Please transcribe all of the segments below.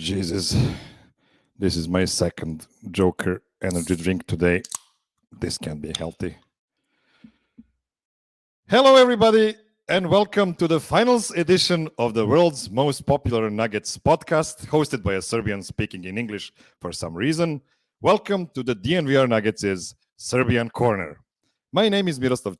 Jesus, this is my second Joker energy drink today. This can't be healthy. Hello, everybody, and welcome to the finals edition of the world's most popular Nuggets podcast, hosted by a Serbian speaking in English for some reason. Welcome to the DNVR Nuggets' Serbian Corner. My name is Miroslav.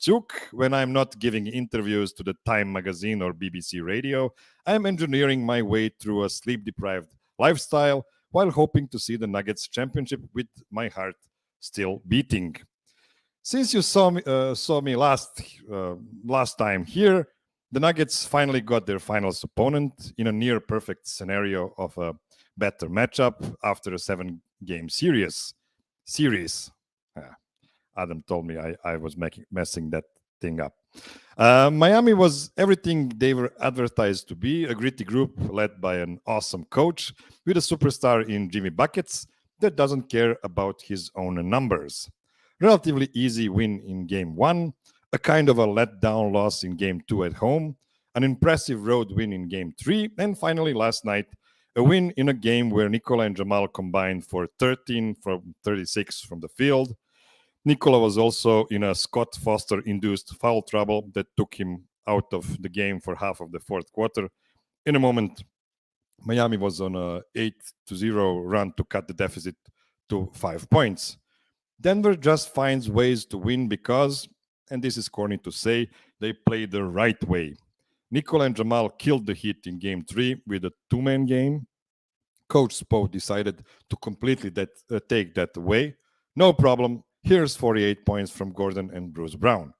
When I'm not giving interviews to the Time magazine or BBC radio, I'm engineering my way through a sleep-deprived lifestyle while hoping to see the Nuggets championship with my heart still beating. Since you saw me last time here, the Nuggets finally got their finals opponent in a near-perfect scenario of a better matchup after a 7-game series. Adam told me I was messing that thing up. Miami was everything they were advertised to be, a gritty group led by an awesome coach with a superstar in Jimmy Buckets that doesn't care about his own numbers. Relatively easy win in Game 1, a kind of a letdown loss in Game 2 at home, an impressive road win in Game 3, and finally last night, a win in a game where Nikola and Jamal combined for 13 from 36 from the field. Nikola was also in a Scott Foster-induced foul trouble that took him out of the game for half of the fourth quarter. In a moment, Miami was on a 8-0 run to cut the deficit to 5 points. Denver just finds ways to win because, and this is corny to say, they play the right way. Nikola and Jamal killed the Heat in Game 3 with a two-man game. Coach Spo decided to completely take that away. No problem. Here's 48 points from Gordon and Bruce Brown.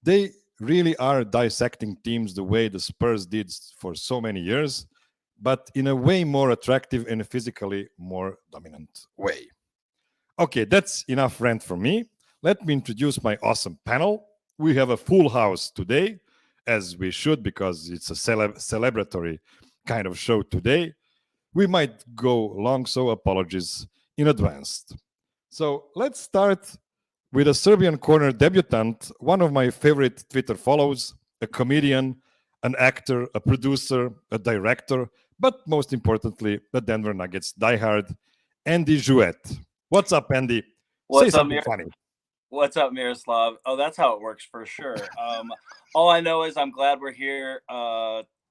They really are dissecting teams the way the Spurs did for so many years, but in a way more attractive and physically more dominant way. Okay, that's enough rant from me. Let me introduce my awesome panel. We have a full house today, as we should, because it's a celebratory kind of show today. We might go long, so apologies in advance. So let's start with a Serbian Corner debutant, one of my favorite Twitter follows, a comedian, an actor, a producer, a director, but most importantly, the Denver Nuggets diehard, Andy Juett. What's up, Andy? What's Say something funny. What's up, Miroslav? Oh, that's how it works for sure. All I know is I'm glad we're here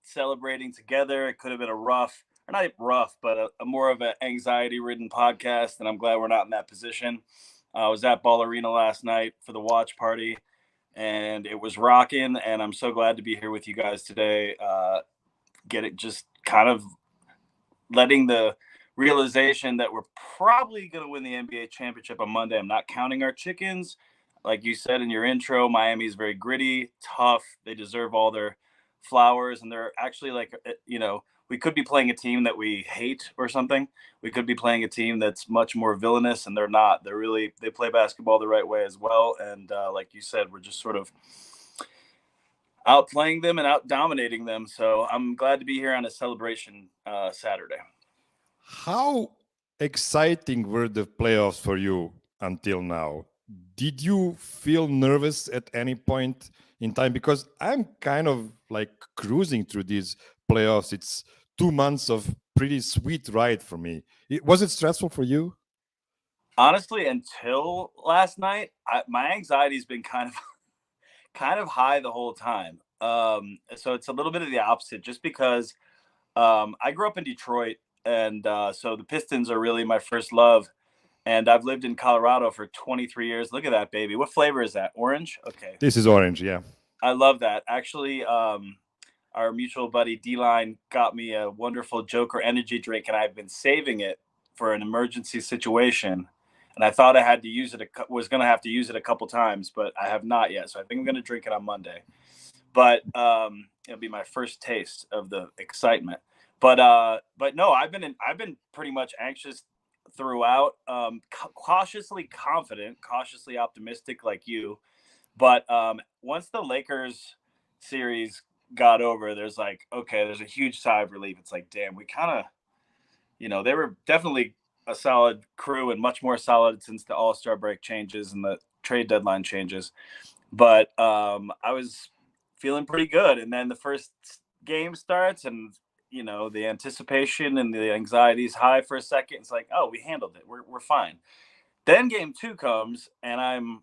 celebrating together. It could have been a rough, or not rough, but a more of an anxiety-ridden podcast, and I'm glad we're not in that position. I was at Ball Arena last night for the watch party, and it was rocking, and I'm so glad to be here with you guys today. Just kind of letting the realization that we're probably going to win the NBA championship on Monday. I'm not counting our chickens. Like you said in your intro, Miami is very gritty, tough. They deserve all their flowers, and they're actually we could be playing a team that we hate or something. We could be playing a team that's much more villainous, and they're not. They play basketball the right way as well. And like you said, we're just sort of outplaying them and out dominating them. So I'm glad to be here on a celebration Saturday. How exciting were the playoffs for you until now? Did you feel nervous at any point in time? Because I'm kind of like cruising through these playoffs. It's 2 months of pretty sweet ride for me. Was it stressful for you? Honestly, until last night, my anxiety's been kind of high the whole time. So it's a little bit of the opposite, just because I grew up in Detroit, and so the Pistons are really my first love. And I've lived in Colorado for 23 years. Look at that, baby. What flavor is that? Orange? Okay. This is orange, yeah. I love that. Actually, our mutual buddy D-Line got me a wonderful Joker energy drink, and I've been saving it for an emergency situation. And I thought I had to use it, was going to have to use it a couple times, but I have not yet. So I think I'm going to drink it on Monday. But it'll be my first taste of the excitement. But no, I've been pretty much anxious throughout, cautiously confident, cautiously optimistic like you. But once the Lakers series got over, there's a huge sigh of relief. It's like, damn, we kind of, they were definitely a solid crew and much more solid since the All-Star break changes and the trade deadline changes. But I was feeling pretty good. And then the first game starts, and the anticipation and the anxiety is high for a second. It's like, oh, we handled it. We're fine. Then game 2 comes, and I'm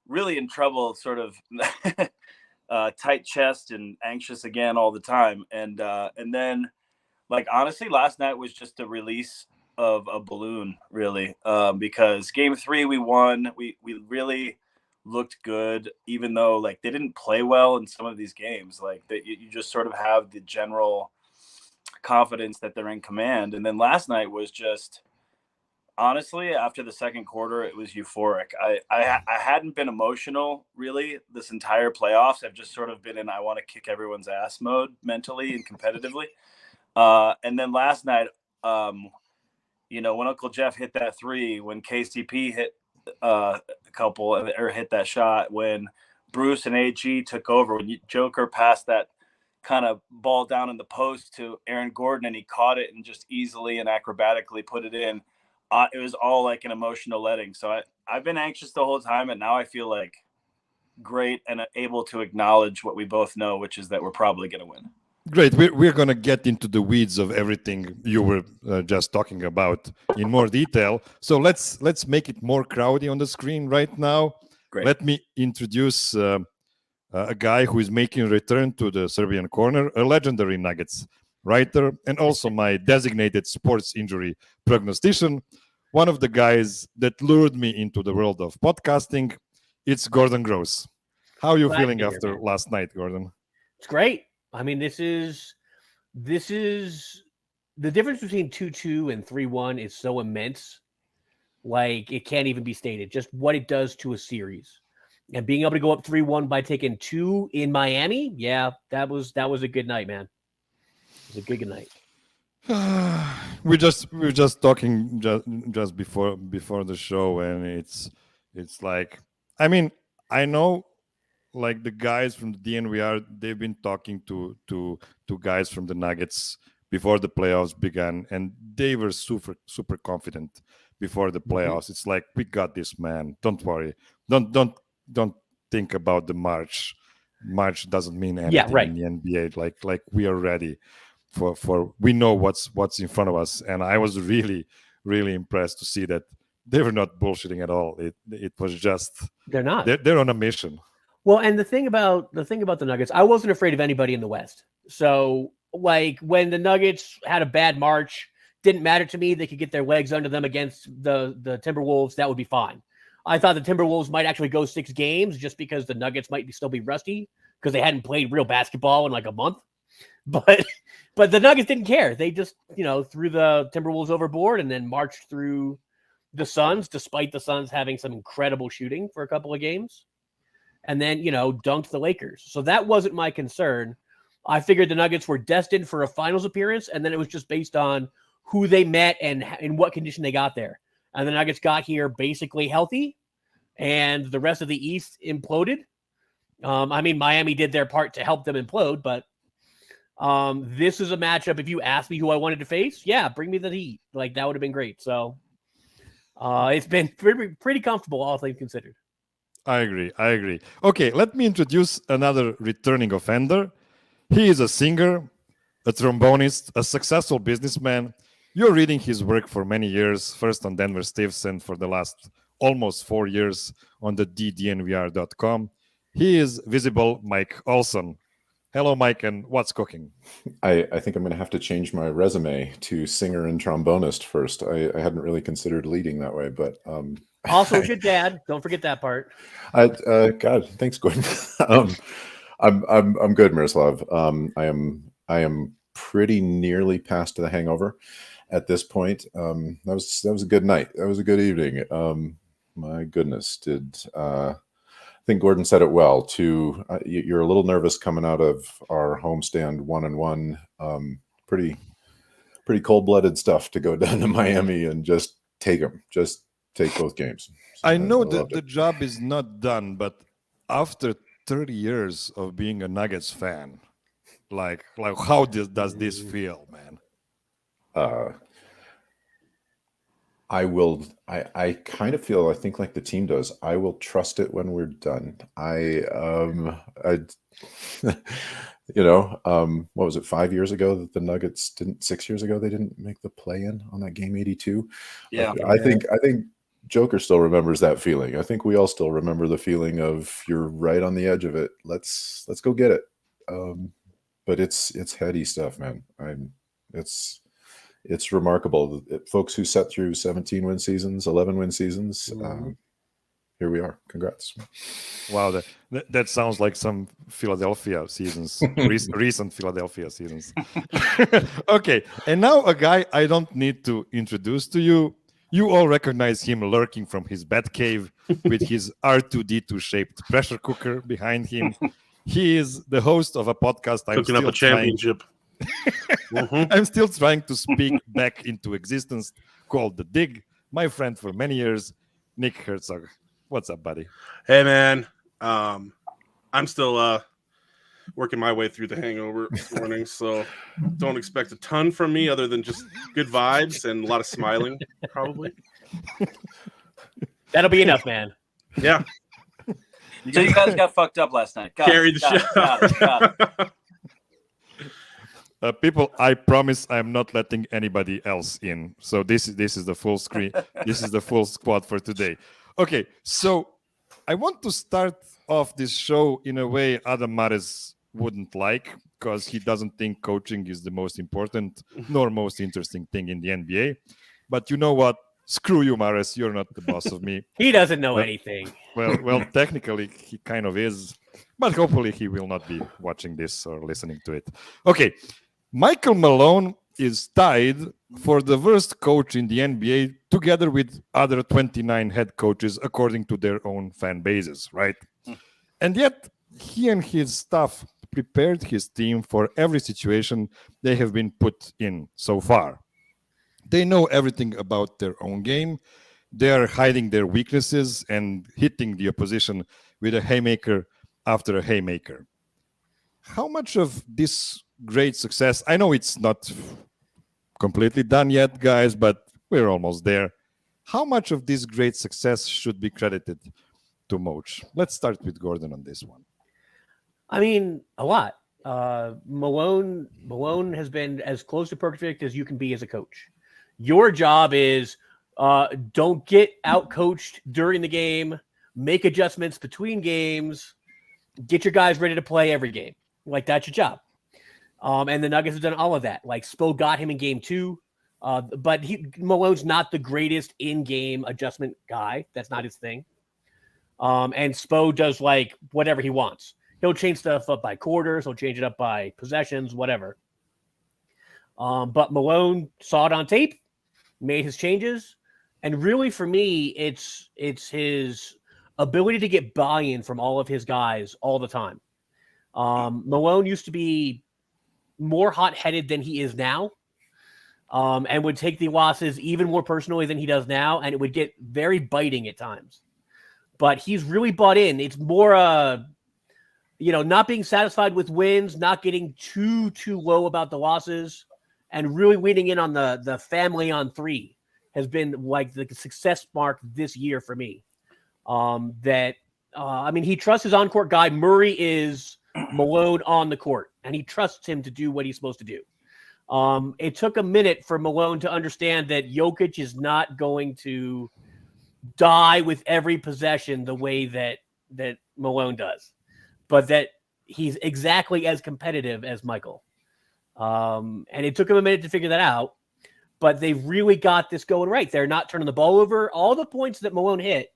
really in trouble, sort of tight chest and anxious again all the time. And then, like, honestly, last night was just a release of a balloon, really, because game 3 we won. We really looked good, even though like they didn't play well in some of these games. Like you just sort of have the general confidence that they're in command. And then last night was just, honestly, after the second quarter, it was euphoric. I hadn't been emotional really this entire playoffs. I've just sort of been in I want to kick everyone's ass mode mentally and competitively. And then last night, when Uncle Jeff hit that 3, when KCP hit a couple or hit that shot, when Bruce and AG took over, when Joker passed that kind of ball down in the post to Aaron Gordon and he caught it and just easily and acrobatically put it in. It was all like an emotional letting. So I've been anxious the whole time, and now I feel like great and able to acknowledge what we both know, which is that we're probably going to win. Great. We're going to get into the weeds of everything you were just talking about in more detail. So let's make it more crowdy on the screen right now. Great. Let me introduce a guy who is making a return to the Serbian Corner, a legendary Nuggets writer, and also my designated sports injury prognostician, one of the guys that lured me into the world of podcasting. It's Gordon Gross. How are you feeling after last night, Gordon? It's great. I mean, this is the difference between 2-2 and 3-1 is so immense. Like, it can't even be stated, just what it does to a series. And being able to go up 3-1 by taking 2 in Miami, yeah, that was a good night, man. It was a good night. we were just talking just before the show, and it's like, I mean, I know, like, the guys from the DNVR, they've been talking to guys from the Nuggets before the playoffs began, and they were super confident before the playoffs. Mm-hmm. It's like, we got this, man. Don't worry. Don't think about the March. March doesn't mean anything in the NBA. Like we are ready for we know what's in front of us. And I was really impressed to see that they were not bullshitting at all. It was just, they're not. They're on a mission. Well, and the thing about the Nuggets, I wasn't afraid of anybody in the West. So, like, when the Nuggets had a bad March, didn't matter to me. They could get their legs under them against the Timberwolves. That would be fine. I thought the Timberwolves might actually go 6 games just because the Nuggets might still be rusty because they hadn't played real basketball in like a month. But the Nuggets didn't care. They just, threw the Timberwolves overboard and then marched through the Suns, despite the Suns having some incredible shooting for a couple of games. And then, dunked the Lakers. So that wasn't my concern. I figured the Nuggets were destined for a finals appearance, and then it was just based on who they met and in what condition they got there. And the Nuggets got here basically healthy, and the rest of the East imploded. I mean, Miami did their part to help them implode, but this is a matchup. If you asked me who I wanted to face, yeah, bring me the Heat. Like, that would have been great. So it's been pretty comfortable, all things considered. I agree. Okay, let me introduce another returning offender. He is a singer, a trombonist, a successful businessman. You're reading his work for many years, first on Denver Stiffs and for the last almost 4 years on the ddnvr.com. He is Visible Mike Olson. Hello, Mike, and what's cooking? I think I'm going to have to change my resume to singer and trombonist first. I hadn't really considered leading that way, but... Also, your dad. Don't forget that part. God, thanks, Gordon. I'm good, Miroslav. I am pretty nearly past the hangover at this point. That was a good night. That was a good evening. My goodness, I think Gordon said it well. You're a little nervous coming out of our homestand 1-1. Pretty cold-blooded stuff to go down to Miami and just take them. Just take both games. So I know that the job is not done, but after 30 years of being a Nuggets fan, like how does this feel, man? I will. I kind of feel. I think like the team does. I will trust it when we're done. What was it? 5 years ago that the Nuggets didn't. 6 years ago they didn't make the play-in on that game 82. Yeah, I think Joker still remembers that feeling. I think we all still remember the feeling of you're right on the edge of it. Let's go get it. But it's heady stuff, man. It's remarkable. Folks who set through 17 win seasons, 11 win seasons. Here we are. Congrats. Wow, that sounds like some Philadelphia seasons, recent Philadelphia seasons. Okay, and now a guy I don't need to introduce to you. You all recognize him lurking from his bat cave with his R2D2 shaped pressure cooker behind him. He is the host of a podcast. Cooking up a championship. I'm still trying to speak back into existence, called The Dig. My friend for many years, Nick Hertzog. What's up, buddy? Hey, man. I'm still working my way through the hangover this morning, so don't expect a ton from me other than just good vibes and a lot of smiling, probably. That'll be enough, man. Yeah. So you guys got fucked up last night. Carried the show. Got it. People, I promise I'm not letting anybody else in. So this is the full screen. This is the full squad for today. Okay, so I want to start off this show in a way Adam Mares wouldn't like, because he doesn't think coaching is the most important nor most interesting thing in the NBA. But you know what? Screw you, Mares. You're not the boss of me. He doesn't know anything. Well, technically he kind of is, but hopefully he will not be watching this or listening to it. Okay, Michael Malone is tied for the worst coach in the NBA, together with other 29 head coaches, according to their own fan bases, right? And yet, he and his staff prepared his team for every situation they have been put in so far. They know everything about their own game. They are hiding their weaknesses and hitting the opposition with a haymaker after a haymaker. How much of this great success, I know it's not completely done yet, guys, but we're almost there. How much of this great success should be credited to Moch? Let's start with Gordon on this one. I mean, a lot. Malone has been as close to perfect as you can be as a coach. Your job is don't get out-coached during the game, make adjustments between games, get your guys ready to play every game. Like, that's your job. And the Nuggets have done all of that. Like, Spo got him in game 2, but Malone's not the greatest in-game adjustment guy. That's not his thing. And Spo does, like, whatever he wants. He'll change stuff up by quarters. He'll change it up by possessions, whatever. But Malone saw it on tape, made his changes. And really, for me, it's his ability to get buy-in from all of his guys all the time. Malone used to be more hot-headed than he is now, and would take the losses even more personally than he does now, and it would get very biting at times. But he's really bought in. It's more, not being satisfied with wins, not getting too low about the losses, and really leaning in on the family on 3 has been like the success mark this year for me. He trusts his on-court guy. Murray is Malone on the court, and he trusts him to do what he's supposed to do. It took a minute for Malone to understand that Jokić is not going to die with every possession the way that Malone does, but that he's exactly as competitive as Michael. And it took him a minute to figure that out, but they really got this going right. They're not turning the ball over. All the points that Malone hit,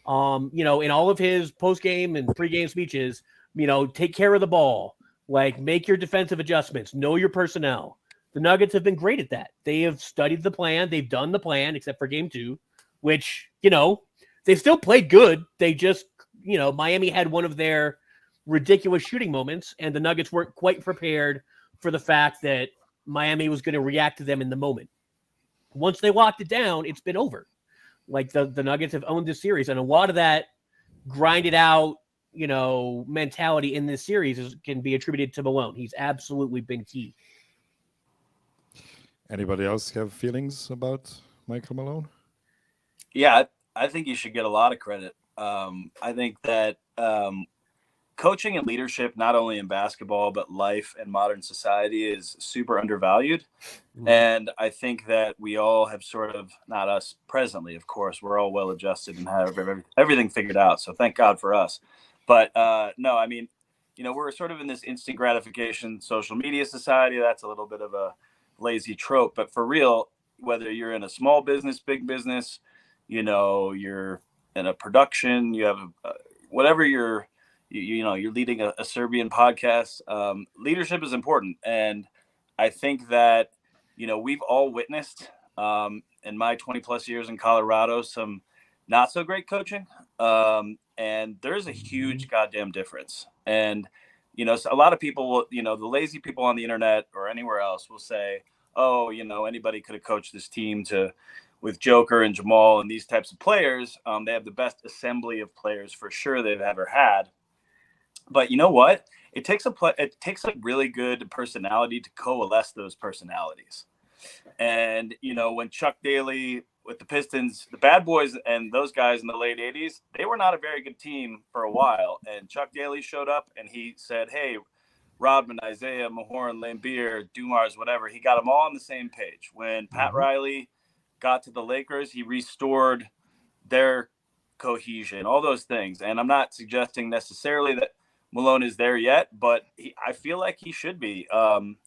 in all of his post-game and pre-game speeches, take care of the ball, like make your defensive adjustments, know your personnel. The Nuggets have been great at that. They have studied the plan. They've done the plan, except for game 2, which, they still played good. They just, Miami had one of their ridiculous shooting moments, and the Nuggets weren't quite prepared for the fact that Miami was going to react to them in the moment. Once they locked it down, it's been over. Like the Nuggets have owned this series, and a lot of that grinded out, mentality in this series can be attributed to Malone. He's absolutely been key. Anybody else have feelings about Michael Malone? Yeah, I think you should get a lot of credit. I think that coaching and leadership, not only in basketball, but life and modern society, is super undervalued. And I think that we all have sort of, not us presently, of course, we're all well adjusted and have everything figured out. So thank God for us. But no, I mean, we're sort of in this instant gratification social media society. That's a little bit of a lazy trope. But for real, whether you're in a small business, big business, you're in a production, you have whatever you're leading a Serbian podcast. Leadership is important, and I think that we've all witnessed in my 20 plus years in Colorado some not so great coaching, and there's a huge goddamn difference. And so a lot of people will, the lazy people on the internet or anywhere else will say, oh, anybody could have coached this team with Joker and Jamal and these types of players. They have the best assembly of players for sure they've ever had. But you know what? It takes a really good personality to coalesce those personalities. And when Chuck Daly with the Pistons, the Bad Boys and those guys in the late 80s, they were not a very good team for a while. And Chuck Daly showed up and he said, hey, Rodman, Isaiah, Mahorn, Lambeer, Dumars, whatever, he got them all on the same page. When Pat Riley got to the Lakers, he restored their cohesion, all those things. And I'm not suggesting necessarily that Malone is there yet, but I feel like he should be.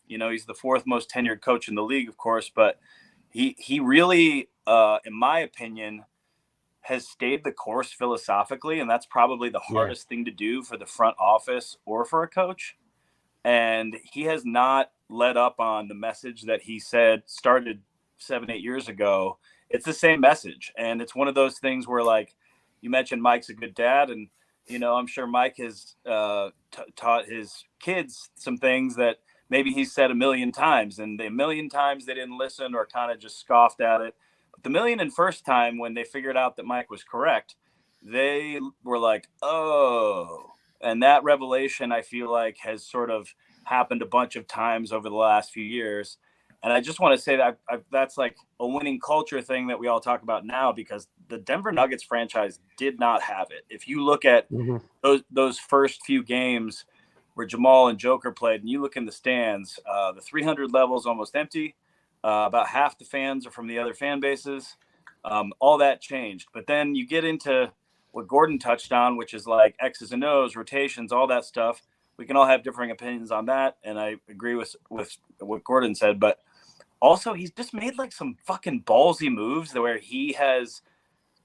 He's the fourth most tenured coach in the league, of course, but he really, in my opinion, has stayed the course philosophically, and that's probably the hardest thing to do for the front office or for a coach. And he has not let up on the message that he said started 7-8 years ago. It's the same message, and it's one of those things where, like you mentioned, Mike's a good dad, and I'm sure Mike has taught his kids some things that maybe he's said a million times, and the million times they didn't listen or kind of just scoffed at it. But the million and first time when they figured out that Mike was correct, they were like, oh. And that revelation, I feel like, has sort of happened a bunch of times over the last few years. And I just want to say that that's like a winning culture thing that we all talk about now, because the Denver Nuggets franchise did not have it. If you look at those first few games where Jamal and Joker played, and you look in the stands, the 300 level is almost empty. About half the fans are from the other fan bases. All that changed. But then you get into what Gordon touched on, which is like X's and O's, rotations, all that stuff. We can all have differing opinions on that, and I agree with what Gordon said. But also, he's just made like some fucking ballsy moves where he has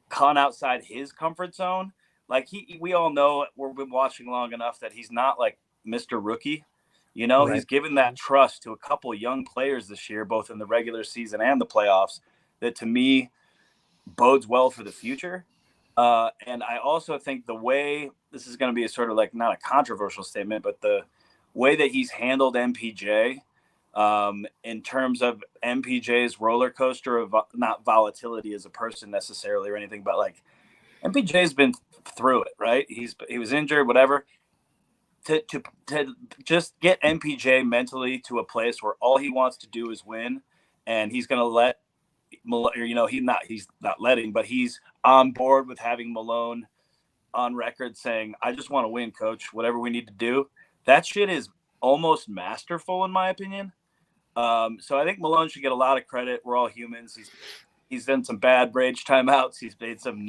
gone outside his comfort zone. Like we all know, we've been watching long enough that he's not like Mr. Rookie. He's given that trust to a couple young players this year, both in the regular season and the playoffs, that to me bodes well for the future. And I also think the way this is going to be a sort of like not a controversial statement, but the way that he's handled MPJ in terms of MPJ's roller coaster of not volatility as a person necessarily or anything, but like MPJ's been through it, right? He was injured, whatever. To just get MPJ mentally to a place where all he wants to do is win, and he's going to let he's not letting, but he's on board with having Malone on record saying, I just want to win, coach, whatever we need to do. That shit is almost masterful in my opinion. So I think Malone should get a lot of credit. We're all humans. He's done some bad Rage timeouts. He's made some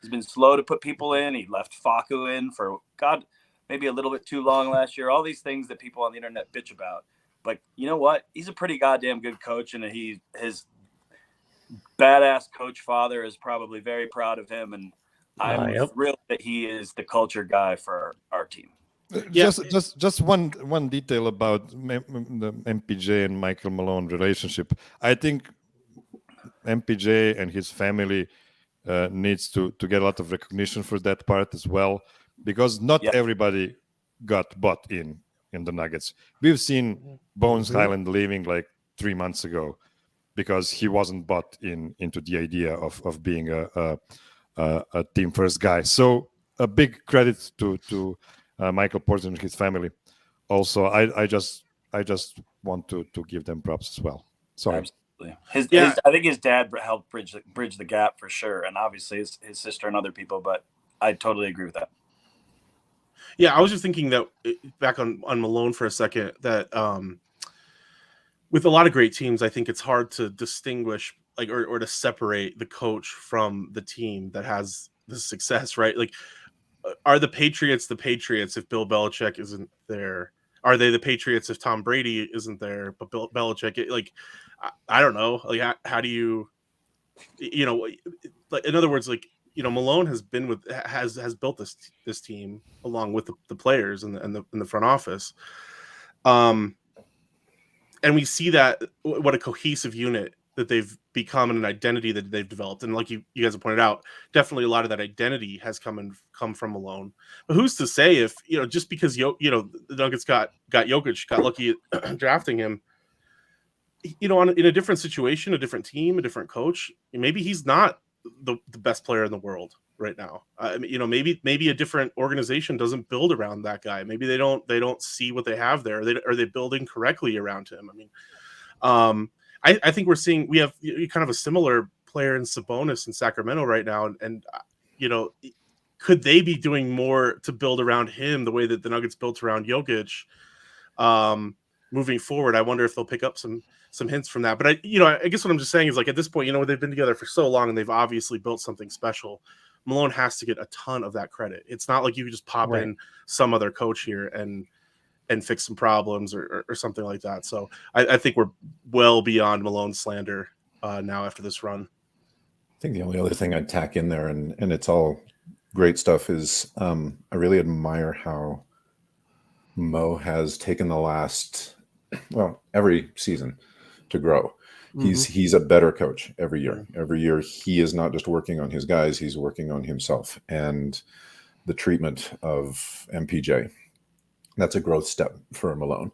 he's been slow to put people in. He left Facu in for maybe a little bit too long last year. All these things that people on the internet bitch about. But you know what? He's a pretty goddamn good coach, and his badass coach father is probably very proud of him, and I'm thrilled that he is the culture guy for our team. Just one detail about the MPJ and Michael Malone relationship. I think MPJ and his family needs to get a lot of recognition for that part as well, because not everybody got bought in the Nuggets. We've seen Bones Highland leaving like 3 months ago because he wasn't bought into the idea of being a team first guy. So a big credit to Michael Porter and his family. Also, I just want to give them props as well. Sorry. absolutely. I think his dad helped bridge the gap for sure, and obviously his sister and other people. But I totally agree with that. Yeah, I was just thinking that back on Malone for a second, that with a lot of great teams, I think it's hard to distinguish or to separate the coach from the team that has the success, right? Like, are the Patriots if Bill Belichick isn't there? Are they the Patriots if Tom Brady isn't there, but Bill Belichick? I don't know. Like, how do you, like, in other words, like, Malone has built this team along with the players and the front office, and we see that what a cohesive unit that they've become and an identity that they've developed. And like you guys have pointed out, definitely a lot of that identity has come from Malone. But who's to say if, just because, the Nuggets got Jokić, got lucky at drafting him, in a different situation, a different team, a different coach, maybe he's not the best player in the world right now. Maybe a different organization doesn't build around that guy. Maybe they don't see what they have there. Are they building correctly around him? I think we have kind of a similar player in Sabonis in Sacramento right now. And could they be doing more to build around him the way that the Nuggets built around Jokić moving forward? I wonder if they'll pick up some hints from that. But I guess what I'm just saying is, like, at this point, they've been together for so long and they've obviously built something special. Malone has to get a ton of that credit. It's not like you could just pop in some other coach here and fix some problems or something like that. So I think we're well beyond Malone slander now after this run. I think the only other thing I'd tack in there, and it's all great stuff, is I really admire how Mo has taken the last, every season to grow. He's a better coach every year. Every year he is not just working on his guys, he's working on himself. And the treatment of MPJ, that's a growth step for Malone.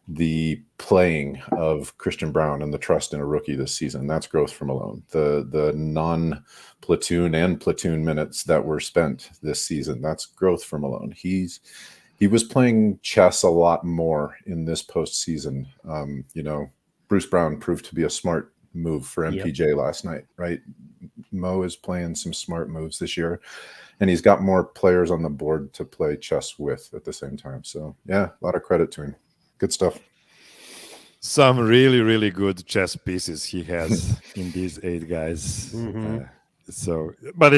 The playing of Christian Brown and the trust in a rookie this season, that's growth for Malone. The non-platoon and platoon minutes that were spent this season, that's growth for Malone. He was playing chess a lot more in this postseason. Bruce Brown proved to be a smart move for MPJ last night, right? Mo is playing some smart moves this year, and he's got more players on the board to play chess with at the same time. So, yeah, a lot of credit to him. Good stuff. Some really, really good chess pieces he has in these 8 guys. But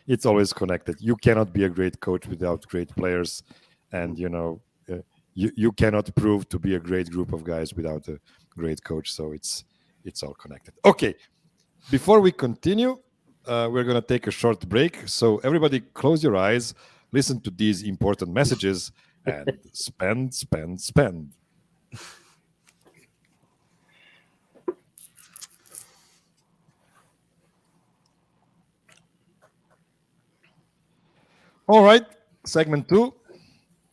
it's always connected. You cannot be a great coach without great players, and you cannot prove to be a great group of guys without a great coach. So it's all connected. Okay, before we continue, we're going to take a short break. So everybody close your eyes, listen to these important messages, and spend. All right, segment 2.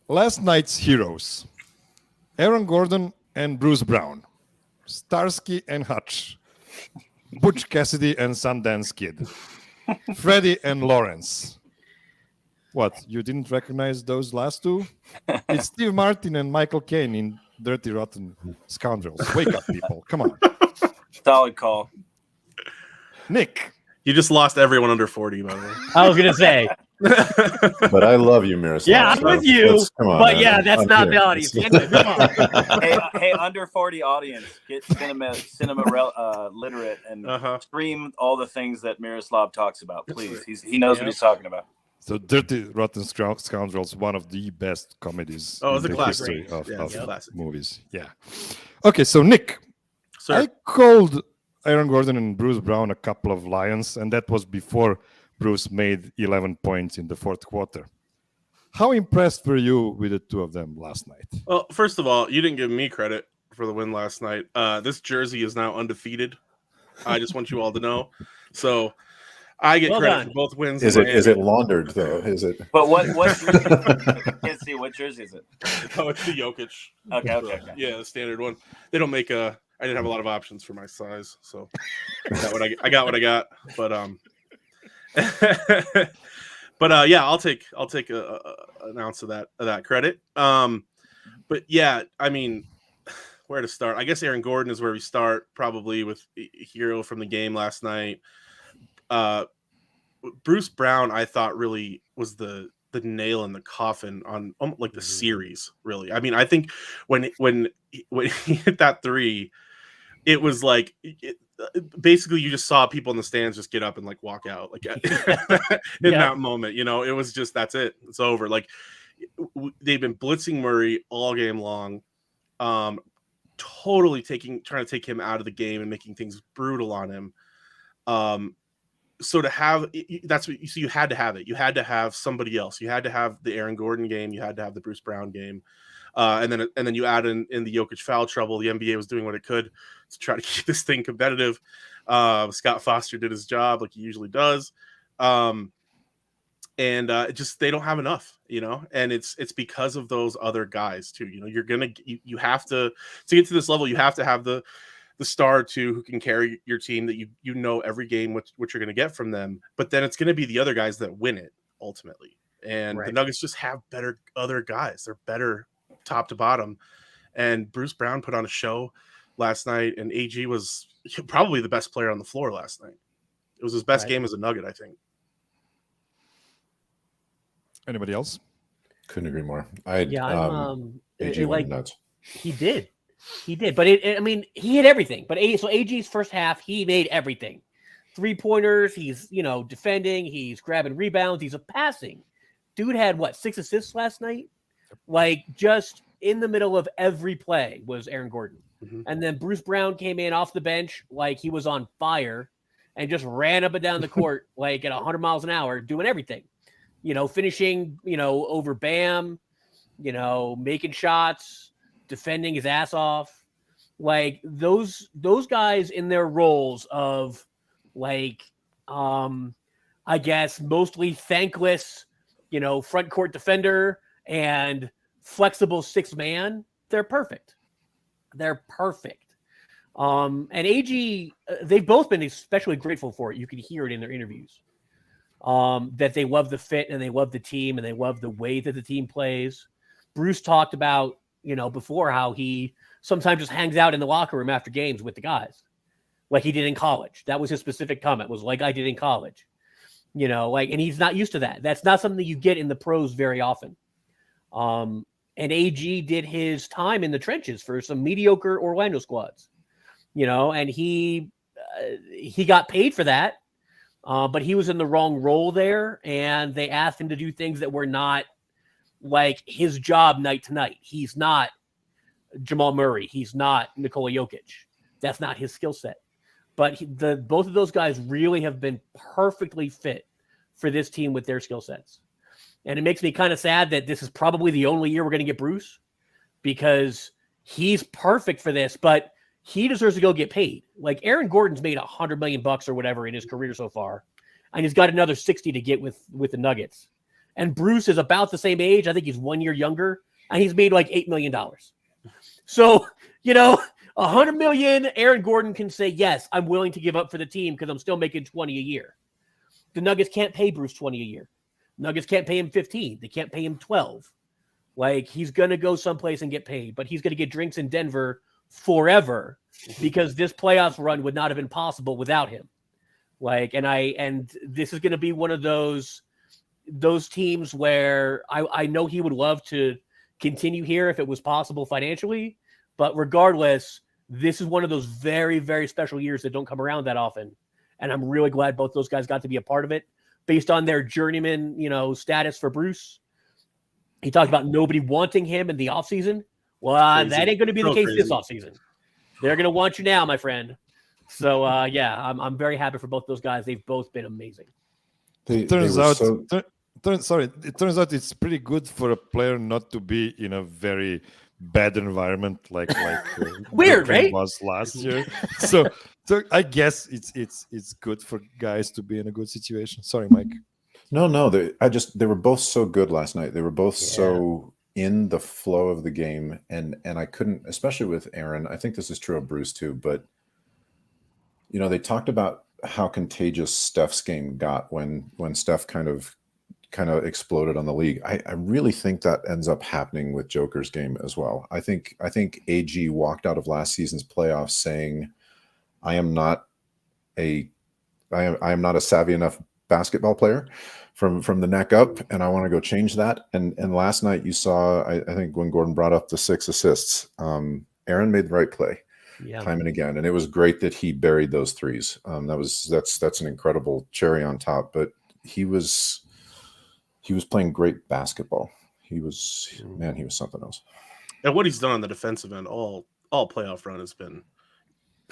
Last night's heroes: Aaron Gordon and Bruce Brown, Starsky and Hutch, Butch Cassidy and Sundance Kid, Freddie and Lawrence. What, you didn't recognize those last two? It's Steve Martin and Michael Caine in Dirty Rotten Scoundrels. Wake up, people. Come on. Solid call. Nick. You just lost everyone under 40, by the way. I was gonna say. But I love you, Miroslav. Yeah, I'm with you. Come on, but man. yeah, that's I'm not here. the audience. Come on. hey, under 40 audience, get cinema literate and stream all the things that Miroslav talks about, please. He knows what he's talking about. So Dirty Rotten Scoundrels, one of the best comedies in the history of movies. Yeah. Okay, so Nick, Sir. I called Aaron Gordon and Bruce Brown a couple of lions, and that was before Bruce made 11 points in the fourth quarter. How impressed were you with the two of them last night? Well, first of all, you didn't give me credit for the win last night. This jersey is now undefeated. I just want you all to know. So I get credit for both wins. Is it laundered though? Is it? But what I can't see what jersey is it? Oh, it's the Jokić. Okay. Yeah, the standard one. They don't make I didn't have a lot of options for my size, so I got what I got. But yeah, I'll take an ounce of that credit. But yeah, I mean, where to start. I guess Aaron Gordon is where we start, probably with Hero from the game last night. Bruce Brown, I thought, really was the nail in the coffin on like the series. Really, I mean, I think when he hit that three, it was like basically you just saw people in the stands just get up and like walk out, like in that moment. You know, it was just that's it. It's over. Like they've been blitzing Murray all game long, totally trying to take him out of the game and making things brutal on him. So to have that's what you had to have it. You had to have somebody else. You had to have the Aaron Gordon game. You had to have the Bruce Brown game, and then you add in the Jokić foul trouble. The NBA was doing what it could to try to keep this thing competitive. Scott Foster did his job like he usually does, and just they don't have enough, you know. And it's because of those other guys too. You know, you have to get to this level. You have to have the star or two who can carry your team, that you know every game what you're going to get from them, but then it's going to be the other guys that win it ultimately. And the Nuggets just have better other guys. They're better top to bottom. And Bruce Brown put on a show last night, and AG was probably the best player on the floor last night. It was his best game as a Nugget, I think. Anybody else? Couldn't agree more. AG went nuts. He did. But I mean, he hit everything. But AG's first half, he made everything. 3-pointers. He's, defending. He's grabbing rebounds. He's passing. Dude had 6 assists last night? Like, just in the middle of every play was Aaron Gordon. Mm-hmm. And then Bruce Brown came in off the bench like he was on fire and just ran up and down the court like at 100 miles an hour, doing everything. Finishing, over Bam, making shots, defending his ass off. Like those guys in their roles of I guess mostly thankless, front court defender and flexible 6-man, they're perfect. And AG, they've both been especially grateful for it. You can hear it in their interviews. That they love the fit and they love the team and they love the way that the team plays. Bruce talked about, before how he sometimes just hangs out in the locker room after games with the guys like he did in college. That was his specific comment, was like I did in college, and he's not used to that. That's not something you get in the pros very often. And AG did his time in the trenches for some mediocre Orlando squads, and he got paid for that. But he was in the wrong role there, and they asked him to do things that were not like his job night to night. He's not Jamal Murray. He's not Nikola Jokić. That's not his skill set. But both of those guys really have been perfectly fit for this team with their skill sets. And it makes me kind of sad that this is probably the only year we're going to get Bruce, because he's perfect for this, but he deserves to go get paid. Like Aaron Gordon's made $100 million or whatever in his career so far, and he's got another 60 to get with the Nuggets. And Bruce is about the same age. I think he's 1 year younger, and he's made like $8 million. So, $100 million, Aaron Gordon can say, yes, I'm willing to give up for the team because I'm still making 20 a year. The Nuggets can't pay Bruce 20 a year. Nuggets can't pay him 15. They can't pay him 12. Like, he's going to go someplace and get paid, but he's going to get drinks in Denver forever, because this playoffs run would not have been possible without him. And this is going to be one of those teams where I know he would love to continue here if it was possible financially, but regardless, this is one of those very, very special years that don't come around that often. And I'm really glad both those guys got to be a part of it based on their journeyman, status for Bruce. He talked about nobody wanting him in the offseason. Well, that ain't going to be the case this offseason. They're going to want you now, my friend. So, I'm very happy for both those guys. They've both been amazing. It turns out it's pretty good for a player not to be in a very bad environment like weird, right? Was last year. So I guess it's good for guys to be in a good situation. Sorry, Mike. No, they were both so good last night. They were both so in the flow of the game, and I couldn't, especially with Aaron. I think this is true of Bruce too, but they talked about how contagious Steph's game got when Steph kind of kind of exploded on the league. I really think that ends up happening with Joker's game as well. I think AG walked out of last season's playoffs saying, I am not a savvy enough basketball player from the neck up, and I want to go change that. And last night you saw, I think when Gordon brought up the 6 assists, Aaron made the right play time and again, and it was great that he buried those threes. That's an incredible cherry on top. But he was playing great basketball. He was something else. And what he's done on the defensive end all playoff run has been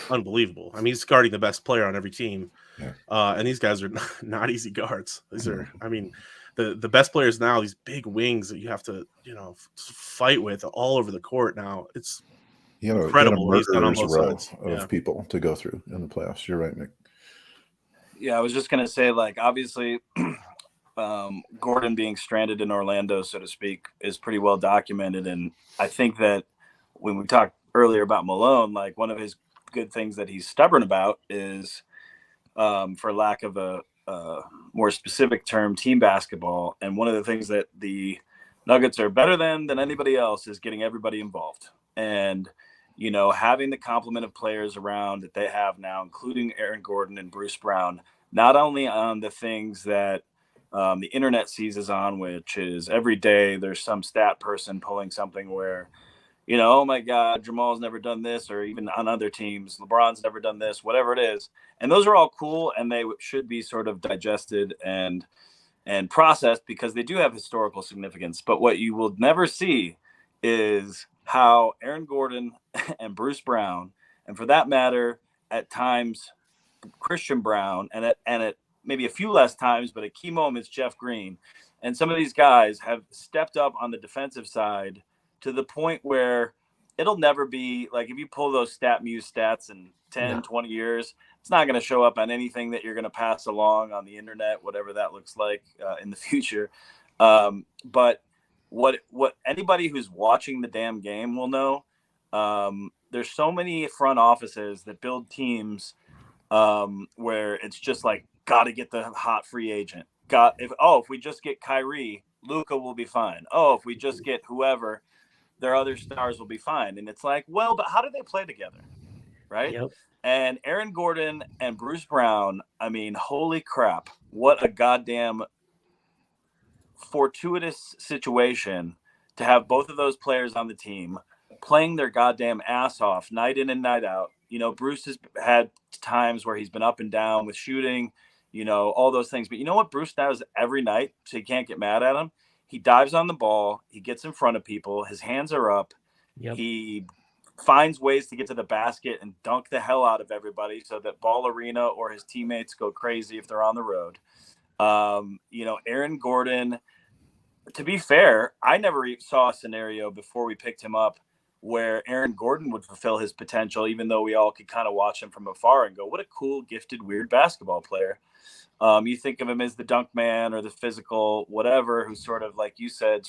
unbelievable. I mean, he's guarding the best player on every team. Yeah. And these guys are not easy guards. These are, I mean, the best players now, these big wings that you have to, fight with all over the court now. It's incredible. He's done on both sides of people to go through in the playoffs. You're right, Nick. Yeah, I was just going to say, like, obviously, Gordon being stranded in Orlando, so to speak, is pretty well documented. And I think that when we talked earlier about Malone, like, one of his good things that he's stubborn about is, for lack of a more specific term, team basketball. And one of the things that the Nuggets are better than anybody else is getting everybody involved. And, having the complement of players around that they have now, including Aaron Gordon and Bruce Brown, not only on the things that the internet seizes on, which is every day there's some stat person pulling something where, oh my God, Jamal's never done this, or even on other teams, LeBron's never done this, whatever it is. And those are all cool, and they should be sort of digested and processed because they do have historical significance. But what you will never see is how Aaron Gordon and Bruce Brown, and for that matter, at times Christian Brown, and at maybe a few less times, but at key moments, Jeff Green, and some of these guys have stepped up on the defensive side to the point where it'll never be like, if you pull those StatMuse stats in 10, 20 years, it's not going to show up on anything that you're going to pass along on the internet, whatever that looks like in the future. But what anybody who's watching the damn game will know, there's so many front offices that build teams where it's just like, got to get the hot free agent. If we just get Kyrie, Luka will be fine. Oh, if we just get whoever, their other stars will be fine. And it's like, well, but how do they play together? Right. Yep. And Aaron Gordon and Bruce Brown, I mean, holy crap. What a goddamn fortuitous situation to have both of those players on the team playing their goddamn ass off night in and night out. Bruce has had times where he's been up and down with shooting, all those things. But you know what Bruce does every night, so you can't get mad at him? He dives on the ball. He gets in front of people. His hands are up. Yep. He finds ways to get to the basket and dunk the hell out of everybody so that Ball Arena or his teammates go crazy if they're on the road. Aaron Gordon, to be fair, I never saw a scenario before we picked him up where Aaron Gordon would fulfill his potential, even though we all could kind of watch him from afar and go, what a cool, gifted, weird basketball player. You think of him as the dunk man or the physical whatever, who's sort of, like you said,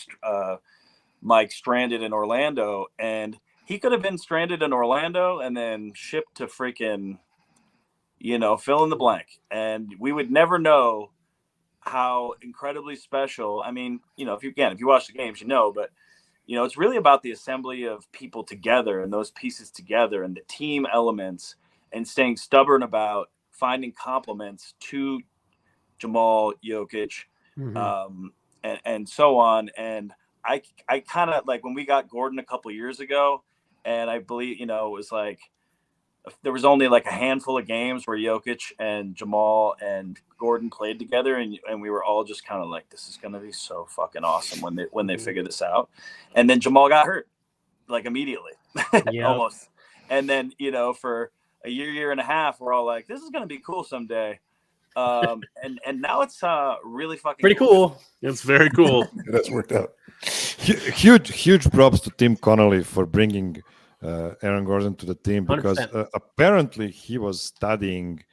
Mike, stranded in Orlando. And he could have been stranded in Orlando and then shipped to freaking, fill in the blank. And we would never know how incredibly special. I mean, if you watch the games, but it's really about the assembly of people together and those pieces together and the team elements and staying stubborn about finding compliments to Jamal Jokić, and so on. And I kind of like when we got Gordon a couple years ago, and I believe, it was like, there was only like a handful of games where Jokić and Jamal and Gordon played together, and we were all just kind of like, this is going to be so fucking awesome when they figure this out. And then Jamal got hurt like immediately, almost. And then, for a year and a half, we're all like, this is going to be cool someday. And now it's really fucking pretty cool. It's very cool. That's worked out. Huge props to Tim Connolly for bringing Aaron Gordon to the team, because apparently he was studying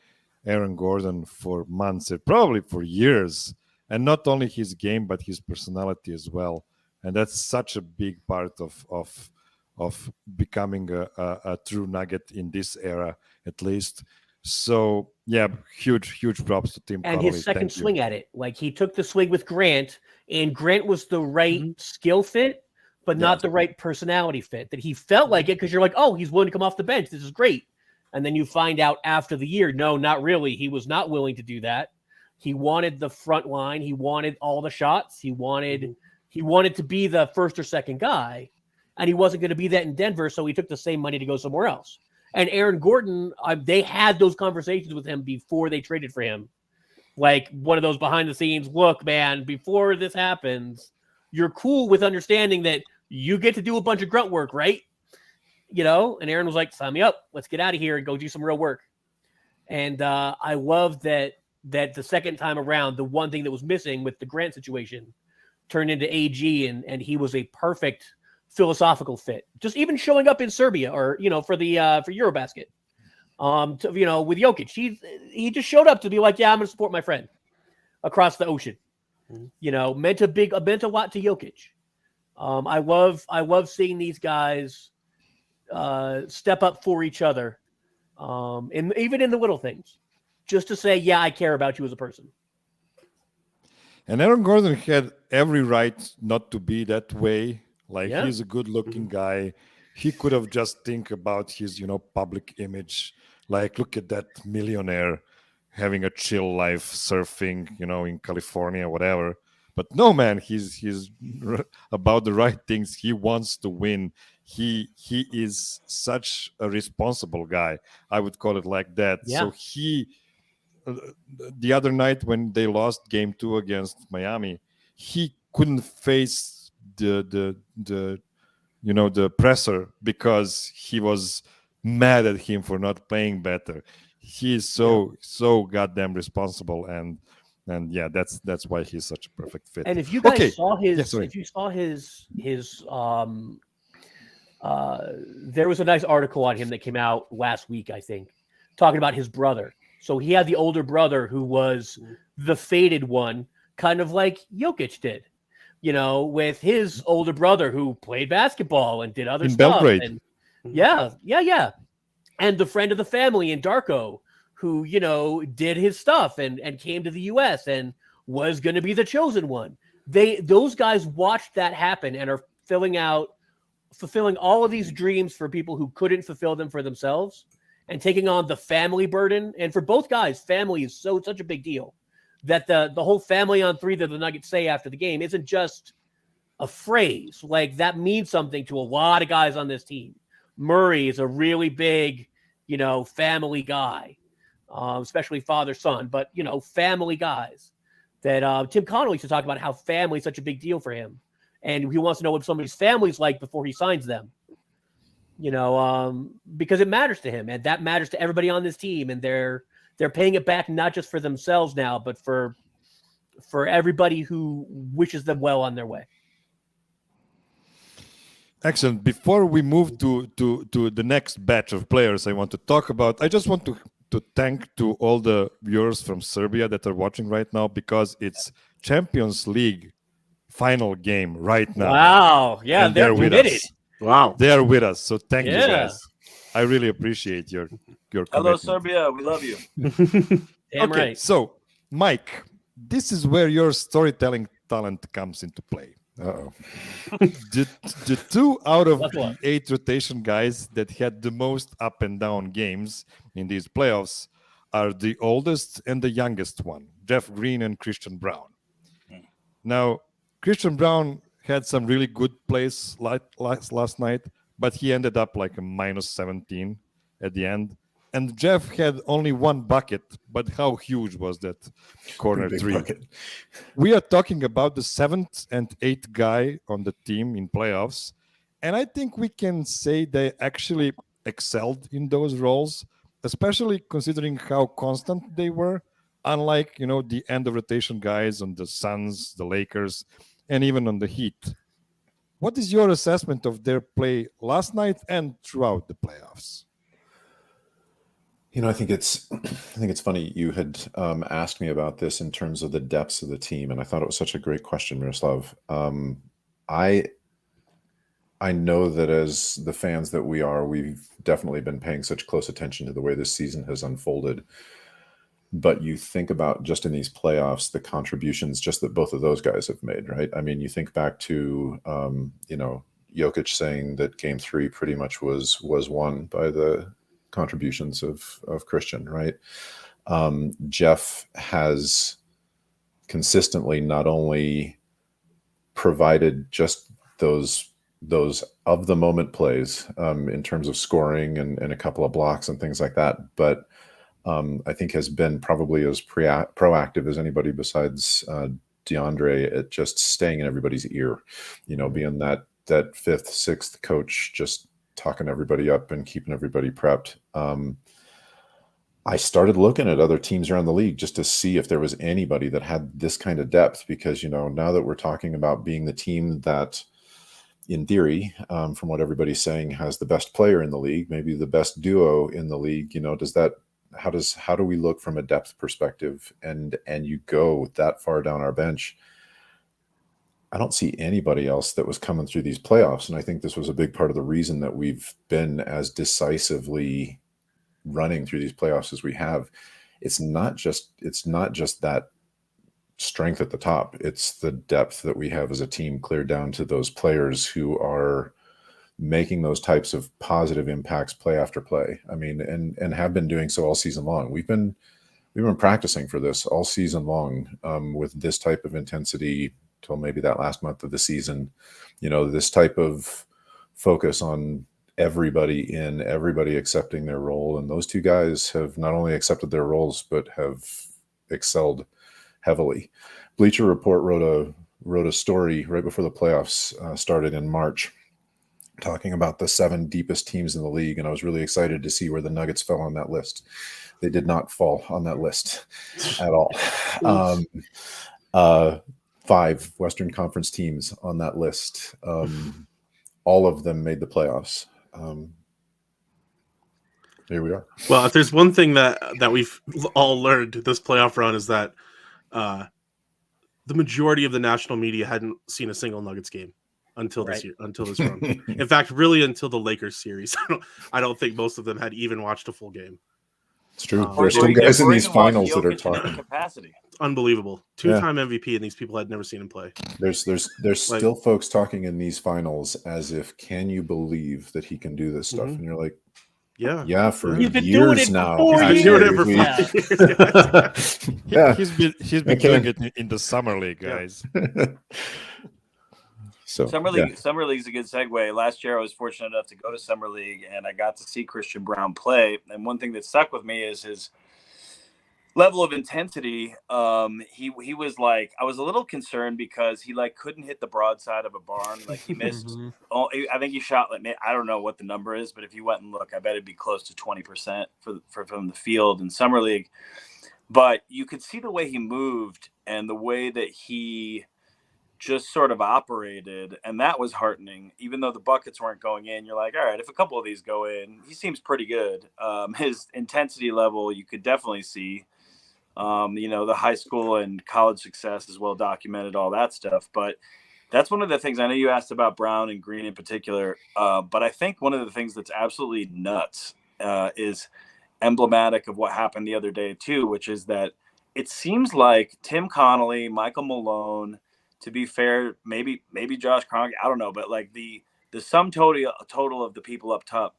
Aaron Gordon for months, probably for years, and not only his game but his personality as well. And that's such a big part of becoming a true Nugget in this era, at least. So yeah, huge props to Tim And Connolly. his second Thank you. swing at it, like he took the swing with Grant, and Grant was the right skill fit, but not the right personality fit. That he felt like it because you're like, oh, he's willing to come off the bench. This is great. And then you find out after the year, no, not really. He was not willing to do that. He wanted the front line. He wanted all the shots. He wanted to be the first or second guy, and he wasn't going to be that in Denver. So he took the same money to go somewhere else. And Aaron Gordon, they had those conversations with him before they traded for him. Like one of those behind the scenes, look, man, before this happens, you're cool with understanding that you get to do a bunch of grunt work, right? You know, and Aaron was like, sign me up. Let's get out of here and go do some real work. And I love that the second time around, the one thing that was missing with the Grant situation turned into AG, and he was a perfect philosophical fit. Just even showing up in Serbia, or for Eurobasket, with Jokic, he just showed up to be like, yeah, I'm going to support my friend across the ocean. Meant a lot to Jokic. I love seeing these guys step up for each other, and even in the little things, just to say, yeah, I care about you as a person. And Aaron Gordon had every right not to be that way. Like, he's a good-looking guy. He could have just think about his, public image. Like, look at that millionaire having a chill life, surfing, in California, whatever. But no, man, he's about the right things. He wants to win. He is such a responsible guy. I would call it like that. Yeah. So the other night when they lost game 2 against Miami, he couldn't face the presser because he was mad at him for not playing better. He is so goddamn responsible, and yeah, that's why he's such a perfect fit. And if you guys saw his, there was a nice article on him that came out last week, I think, talking about his brother. So he had the older brother who was the faded one, kind of like Jokic did, with his older brother who played basketball and did other in stuff. Belgrade. And yeah. And the friend of the family in Darko who, did his stuff and came to the US and was going to be the chosen one. Those guys watched that happen and are fulfilling all of these dreams for people who couldn't fulfill them for themselves, and taking on the family burden. And for both guys, family is such a big deal that the whole family on 3 that the Nuggets say after the game isn't just a phrase. Like, that means something to a lot of guys on this team. Murray is a really big, family guy, especially father-son, but, family guys that Tim Connolly used to talk about how family is such a big deal for him. And he wants to know what somebody's family's like before he signs them. Because it matters to him, and that matters to everybody on this team, and they're paying it back not just for themselves now, but for everybody who wishes them well on their way. Excellent. Before we move to the next batch of players I want to talk about, I just want to thank to all the viewers from Serbia that are watching right now, because it's Champions League final game right now. Wow. Yeah, and they're with committed. us. Wow. They are with us. So thank you, Yeah. guys. I really appreciate your Hello, commitment. Serbia. We love you. Damn Okay, right. so Mike, this is where your storytelling talent comes into play. Uh-oh. The 2 out of That's what? the 8 rotation guys that had the most up and down games in these playoffs are the oldest and the youngest one, Jeff Green and Christian Brown. Now, Christian Brown had some really good plays last night, but he ended up like a -17 at the end. And Jeff had only 1 bucket, but how huge was that corner Big 3? bucket. We are talking about the 7th and 8th guy on the team in playoffs. And I think we can say they actually excelled in those roles, especially considering how constant they were, unlike, the end of rotation guys on the Suns, the Lakers, and even on the Heat. What is your assessment of their play last night and throughout the playoffs? I think it's funny you had asked me about this in terms of the depths of the team, and I thought it was such a great question, Miroslav. I know that as the fans that we are, we've definitely been paying such close attention to the way this season has unfolded. But you think about just in these playoffs, the contributions just that both of those guys have made, right? I mean, you think back to, Jokić saying that game 3 pretty much was won by the contributions of Christian, right? Jeff has consistently not only provided just those of the moment plays in terms of scoring and a couple of blocks and things like that, but I think has been probably as proactive as anybody besides DeAndre at just staying in everybody's ear, being that 5th, 6th coach, just talking everybody up and keeping everybody prepped. I started looking at other teams around the league just to see if there was anybody that had this kind of depth, because, now that we're talking about being the team that, in theory, from what everybody's saying, has the best player in the league, maybe the best duo in the league, how do we look from a depth perspective, and you go that far down our bench? I don't see anybody else that was coming through these playoffs. And I think this was a big part of the reason that we've been as decisively running through these playoffs as we have. It's not just that strength at the top. It's the depth that we have as a team, clear down to those players who are making those types of positive impacts play after play. I mean, and have been doing so all season long. We've been practicing for this all season long with this type of intensity till maybe that last month of the season. This type of focus on everybody accepting their role. And those two guys have not only accepted their roles, but have excelled heavily. Bleacher Report wrote a story right before the playoffs started in March, talking about the 7 deepest teams in the league. And I was really excited to see where the Nuggets fell on that list. They did not fall on that list at all. 5 Western Conference teams on that list. All of them made the playoffs. Here we are. Well, if there's one thing that we've all learned this playoff run is that the majority of the national media hadn't seen a single Nuggets game until this year, until this run. In fact, really until the Lakers series. I don't think most of them had even watched a full game. It's true. There's still guys in these finals that are talking. Capacity. Unbelievable. 2-time MVP, and these people had never seen him play. There's still folks talking in these finals as if, can you believe that he can do this stuff? And you're like, yeah, for He's been years doing it now. for He's been doing it for years. He's been doing it in the summer league, guys. So Summer League's a good segue. Last year, I was fortunate enough to go to Summer League, and I got to see Christian Braun play. And one thing that stuck with me is his level of intensity. He was like, I was a little concerned because he couldn't hit the broadside of a barn. Like he missed. I think he shot I don't know what the number is, but if you went and look, I bet it'd be close to 20% from the field in Summer League. But you could see the way he moved and the way that he just sort of operated, and that was heartening. Even though the buckets weren't going in, you're like, all right, if a couple of these go in, he seems pretty good. His intensity level, you could definitely see. The high school and college success is well documented, all that stuff. But that's one of the things. I know you asked about Brown and Green in particular, but I think one of the things that's absolutely nuts is emblematic of what happened the other day too, which is that it seems like Tim Connolly, Michael Malone, to be fair, maybe Josh Kroenke, I don't know, but the sum total of the people up top,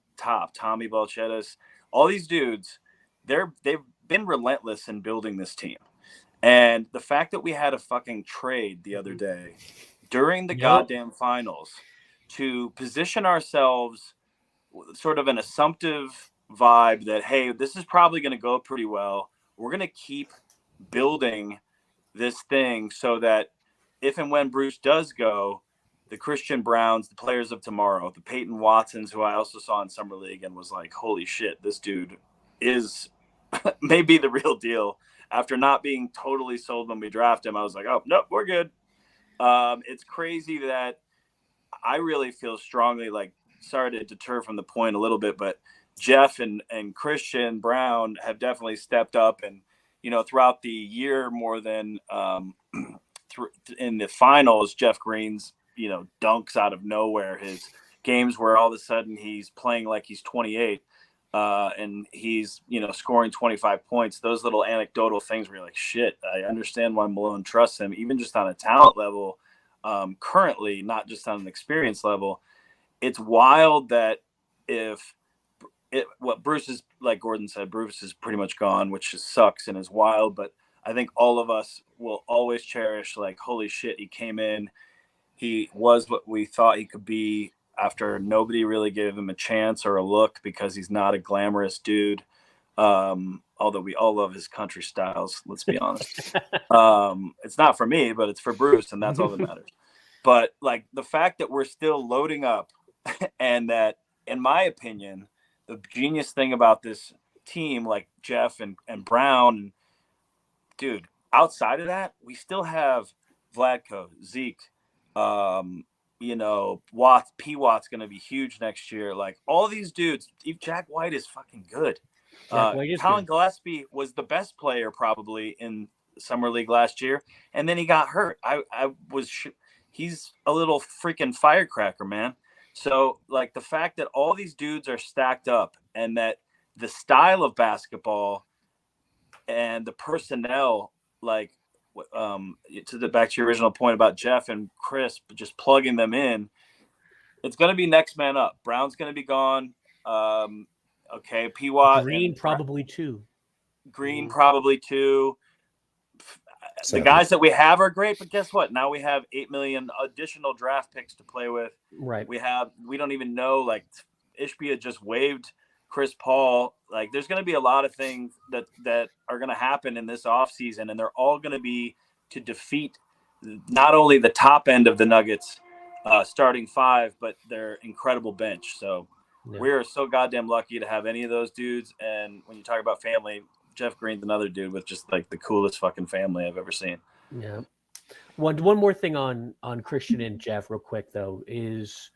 Tommy Balchetis, all these dudes, they've been relentless in building this team. And the fact that we had a fucking trade the other day during the goddamn finals to position ourselves sort of an assumptive vibe that, hey, this is probably going to go pretty well. We're going to keep building this thing so that if and when Bruce does go, the Christian Browns, the players of tomorrow, the Peyton Watsons, who I also saw in Summer League and was like, holy shit, this dude is maybe the real deal. After not being totally sold when we draft him, I was like, oh, nope, we're good. It's crazy that I really feel strongly, sorry to deter from the point a little bit, but Jeff and Christian Braun have definitely stepped up and, throughout the year more than in the finals, Jeff Green's, dunks out of nowhere, his games where all of a sudden he's playing like he's 28 and he's, scoring 25 points. Those little anecdotal things where you're like, shit, I understand why Malone trusts him, even just on a talent level currently, not just on an experience level. It's wild that what Bruce is, like Gordon said, Bruce is pretty much gone, which just sucks and is wild. But I think all of us will always cherish, like, holy shit, he came in. He was what we thought he could be after nobody really gave him a chance or a look, because he's not a glamorous dude. Although we all love his country styles, let's be honest. It's not for me, but it's for Bruce, and that's all that matters. But like the fact that we're still loading up, and that, in my opinion, the genius thing about this team, like Jeff and Brown, dude, outside of that, we still have Vlatko, Zeke, Watts, Watt's going to be huge next year. Like all these dudes, Jack White is fucking good. Colin Gillespie was the best player probably in Summer League last year, and then he got hurt. He's a little freaking firecracker, man. So, like, the fact that all these dudes are stacked up, and that the style of basketball and the personnel, like, back to your original point about Jeff and Chris, just plugging them in, it's going to be next man up. Brown's going to be gone. Okay, P. Watt. Green probably too. The guys that we have are great, but guess what? Now we have 8 million additional draft picks to play with. Right. We don't even know, like, Ishbia just waived Chris Paul. Like, there's going to be a lot of things that are going to happen in this offseason, and they're all going to be to defeat not only the top end of the Nuggets starting five, but their incredible bench. So we are so goddamn lucky to have any of those dudes. And when you talk about family, Jeff Green's another dude with just like the coolest fucking family I've ever seen. Yeah. One more thing on Christian and Jeff real quick, though, is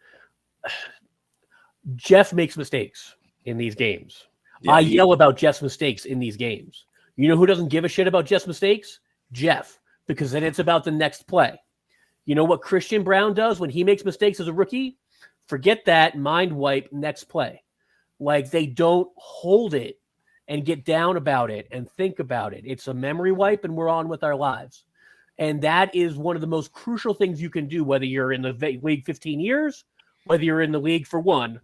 Jeff makes mistakes in these games. I yell about Jeff's mistakes in these games. You know who doesn't give a shit about Jeff's mistakes? Jeff, because then it's about the next play. You know what Christian Brown does when he makes mistakes as a rookie? Forget that, mind wipe, next play. Like, they don't hold it and get down about it and think about it. It's a memory wipe, and we're on with our lives. And that is one of the most crucial things you can do, whether you're in the league 15 years, whether you're in the league for one.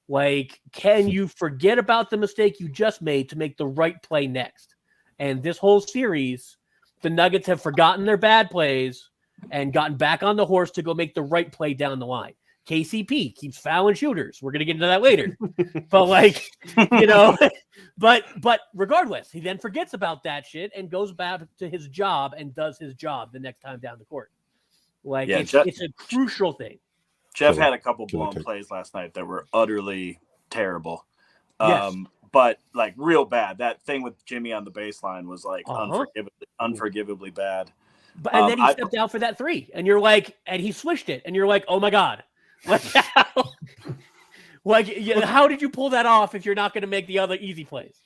Like, can you forget about the mistake you just made to make the right play next? And this whole series, the Nuggets have forgotten their bad plays and gotten back on the horse to go make the right play down the line. KCP keeps fouling shooters. We're going to get into that later. But, like, but regardless, he then forgets about that shit and goes back to his job and does his job the next time down the court. Like, it's a crucial thing. Jeff had a couple blown plays last night that were utterly terrible. Yes. But, like, real bad. That thing with Jimmy on the baseline was, like, unforgivably bad. And then he stepped out for that three, and you're like, and he swished it, and you're like, oh my God. How did you pull that off if you're not going to make the other easy plays?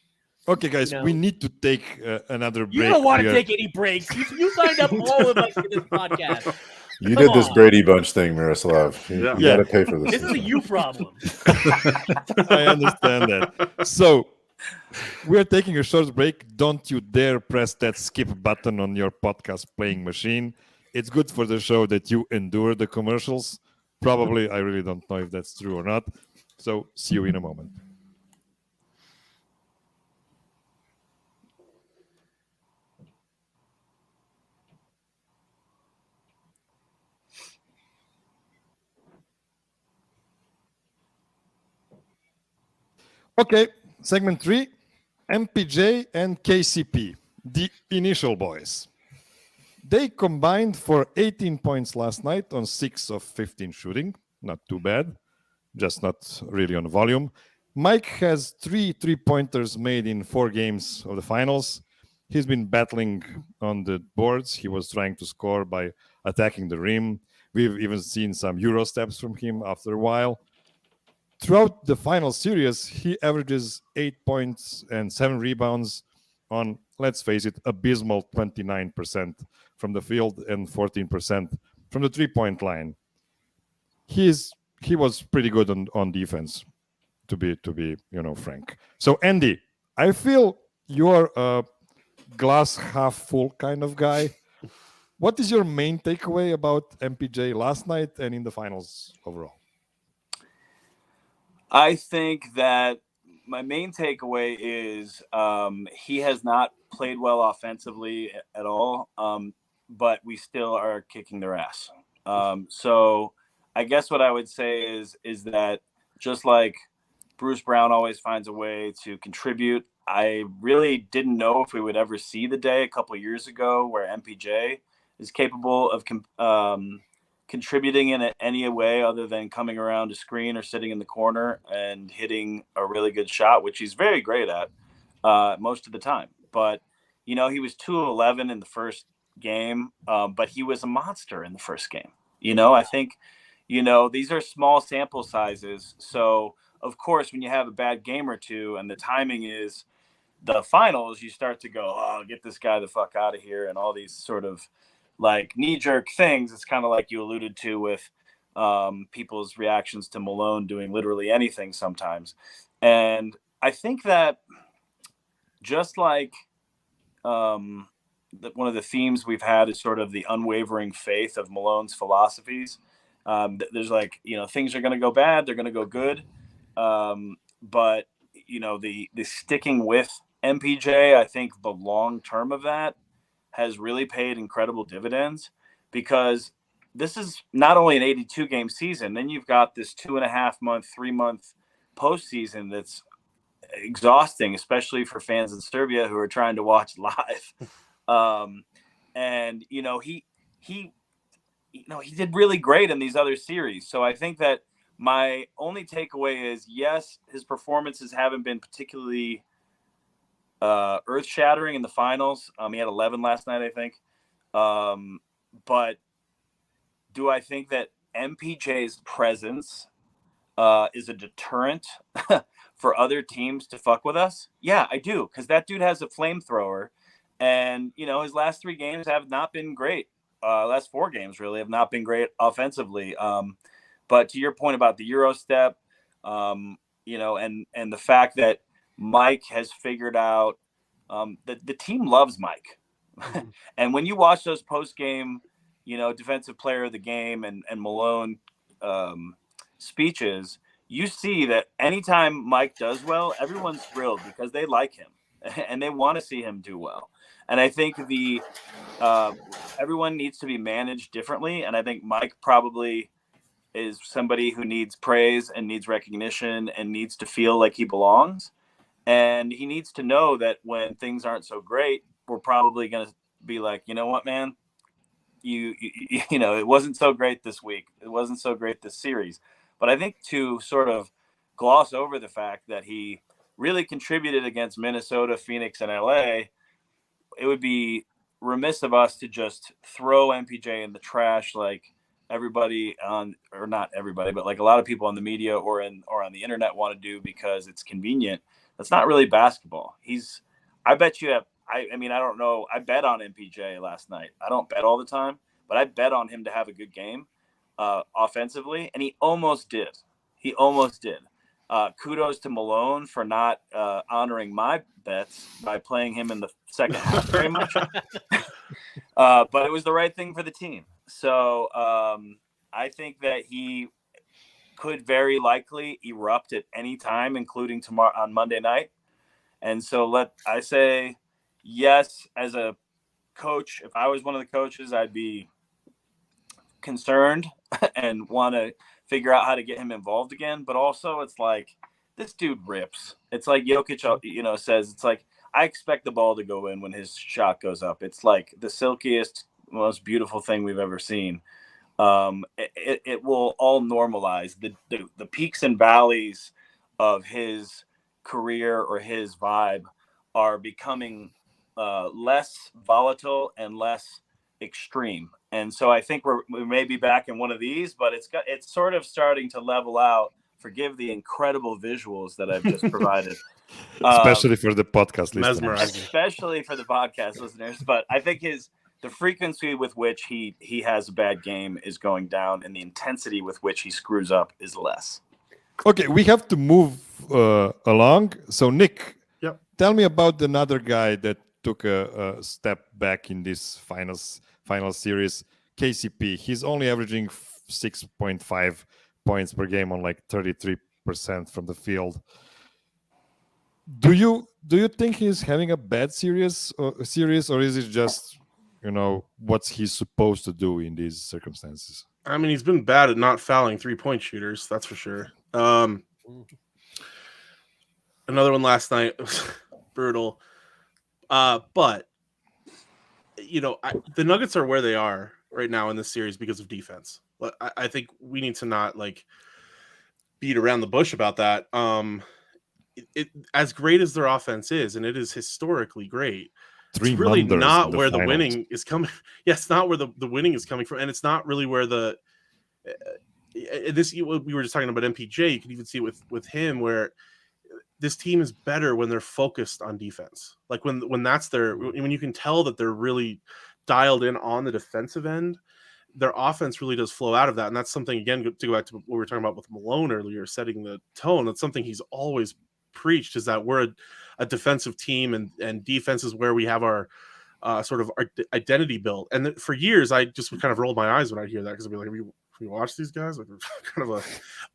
Okay, guys, we need to take another break. You don't want to take any breaks. You signed up all of us for this podcast. You did this Brady Bunch thing, Miroslav. You got to pay for this. This is a you problem. I understand that. So we are taking a short break. Don't you dare press that skip button on your podcast playing machine. It's good for the show that you endure the commercials. Probably, I really don't know if that's true or not. So see you in a moment. Okay, segment 3, MPJ and KCP, the initial boys. They combined for 18 points last night on 6 of 15 shooting. Not too bad, just not really on volume. Mike has 3 3-pointers made in 4 games of the finals. He's been battling on the boards. He was trying to score by attacking the rim. We've even seen some Euro steps from him after a while. Throughout the final series, he averages 8 points and 7 rebounds on, let's face it, abysmal 29% from the field and 14% from the 3-point line. He is he was pretty good on defense, to be frank. So Andy, I feel you're a glass half full kind of guy. What is your main takeaway about MPJ last night and in the finals overall? I think that my main takeaway is he has not played well offensively at all, but we still are kicking their ass. So I guess what I would say is that just like Bruce Brown always finds a way to contribute, I really didn't know if we would ever see the day a couple of years ago where MPJ is capable of contributing in any way other than coming around a screen or sitting in the corner and hitting a really good shot, which he's very great at most of the time. But, he was 2-11 in the first game, but he was a monster in the first game. I think, these are small sample sizes. So, of course, when you have a bad game or two and the timing is the finals, you start to go, oh, get this guy the fuck out of here, and all these sort of like knee-jerk things. It's kind of like you alluded to with people's reactions to Malone doing literally anything sometimes. And I think that just like one of the themes we've had is sort of the unwavering faith of Malone's philosophies. There's like, things are going to go bad, they're going to go good. But, the sticking with MPJ, I think the long term of that has really paid incredible dividends, because this is not only an 82-game season, then you've got this 2.5 month, 3-month postseason that's exhausting, especially for fans in Serbia who are trying to watch live. And he did really great in these other series. So I think that my only takeaway is, yes, his performances haven't been particularly earth-shattering in the finals. He had 11 last night, I think. But do I think that MPJ's presence is a deterrent for other teams to fuck with us? Yeah, I do, because that dude has a flamethrower, and his last 3 games have not been great. Last 4 games really have not been great offensively. But to your point about the Euro step, and the fact that Mike has figured out the team loves Mike. And when you watch those post-game, defensive player of the game and Malone speeches, you see that anytime Mike does well, everyone's thrilled because they like him and they want to see him do well. And I think everyone needs to be managed differently. And I think Mike probably is somebody who needs praise and needs recognition and needs to feel like he belongs. And he needs to know that when things aren't so great, we're probably going to be like, you know what, man, it wasn't so great this week. It wasn't so great this series. But I think to sort of gloss over the fact that he really contributed against Minnesota, Phoenix, and LA, it would be remiss of us to just throw MPJ in the trash like everybody or not everybody, but like a lot of people on the media or on the internet want to do because it's convenient. That's not really basketball. I bet you I don't know. I bet on MPJ last night. I don't bet all the time, but I bet on him to have a good game offensively, and he almost did. Kudos to Malone for not honoring my bets by playing him in the second half very much. But it was the right thing for the team. So I think that he could very likely erupt at any time, including tomorrow on Monday night. And so I say yes, as a coach, if I was one of the coaches, I'd be concerned and want to figure out how to get him involved again. But also it's like, this dude rips. It's like Jokić, says, it's like, I expect the ball to go in when his shot goes up. It's like the silkiest, most beautiful thing we've ever seen. It will all normalize. The peaks and valleys of his career or his vibe are becoming less volatile and less extreme. And so I think we may be back in one of these, but it's sort of starting to level out. Forgive the incredible visuals that I've just provided. Especially for the podcast listeners. Mesmerizing. Especially for the podcast listeners. But I think the frequency with which he has a bad game is going down, and the intensity with which he screws up is less. Okay, we have to move along. So, Nick, Yep. tell me about another guy that took a step back in this final series, KCP. He's only averaging 6.5 points per game on like 33% from the field. Do you think he's having a bad series, or is it just, what's he supposed to do in these circumstances? I mean, he's been bad at not fouling 3-point shooters, that's for sure. Another one last night was brutal. But the Nuggets are where they are right now in this series because of defense. I think we need to not beat around the bush about that. It as great as their offense is, and it is historically great, it's really not where the winning is coming. Yeah, it's not where the winning is coming from, and it's not really where the we were just talking about MPJ. You can even see it with him, where this team is better when they're focused on defense. Like when you can tell that they're really dialed in on the defensive end, their offense really does flow out of that. And that's something, again, to go back to what we were talking about with Malone earlier, setting the tone. That's something he's always preached, is that we're a defensive team, and defense is where we have our sort of our identity built. And for years, I just would kind of roll my eyes when I hear that, because I'd be like, we watch these guys, like, kind of a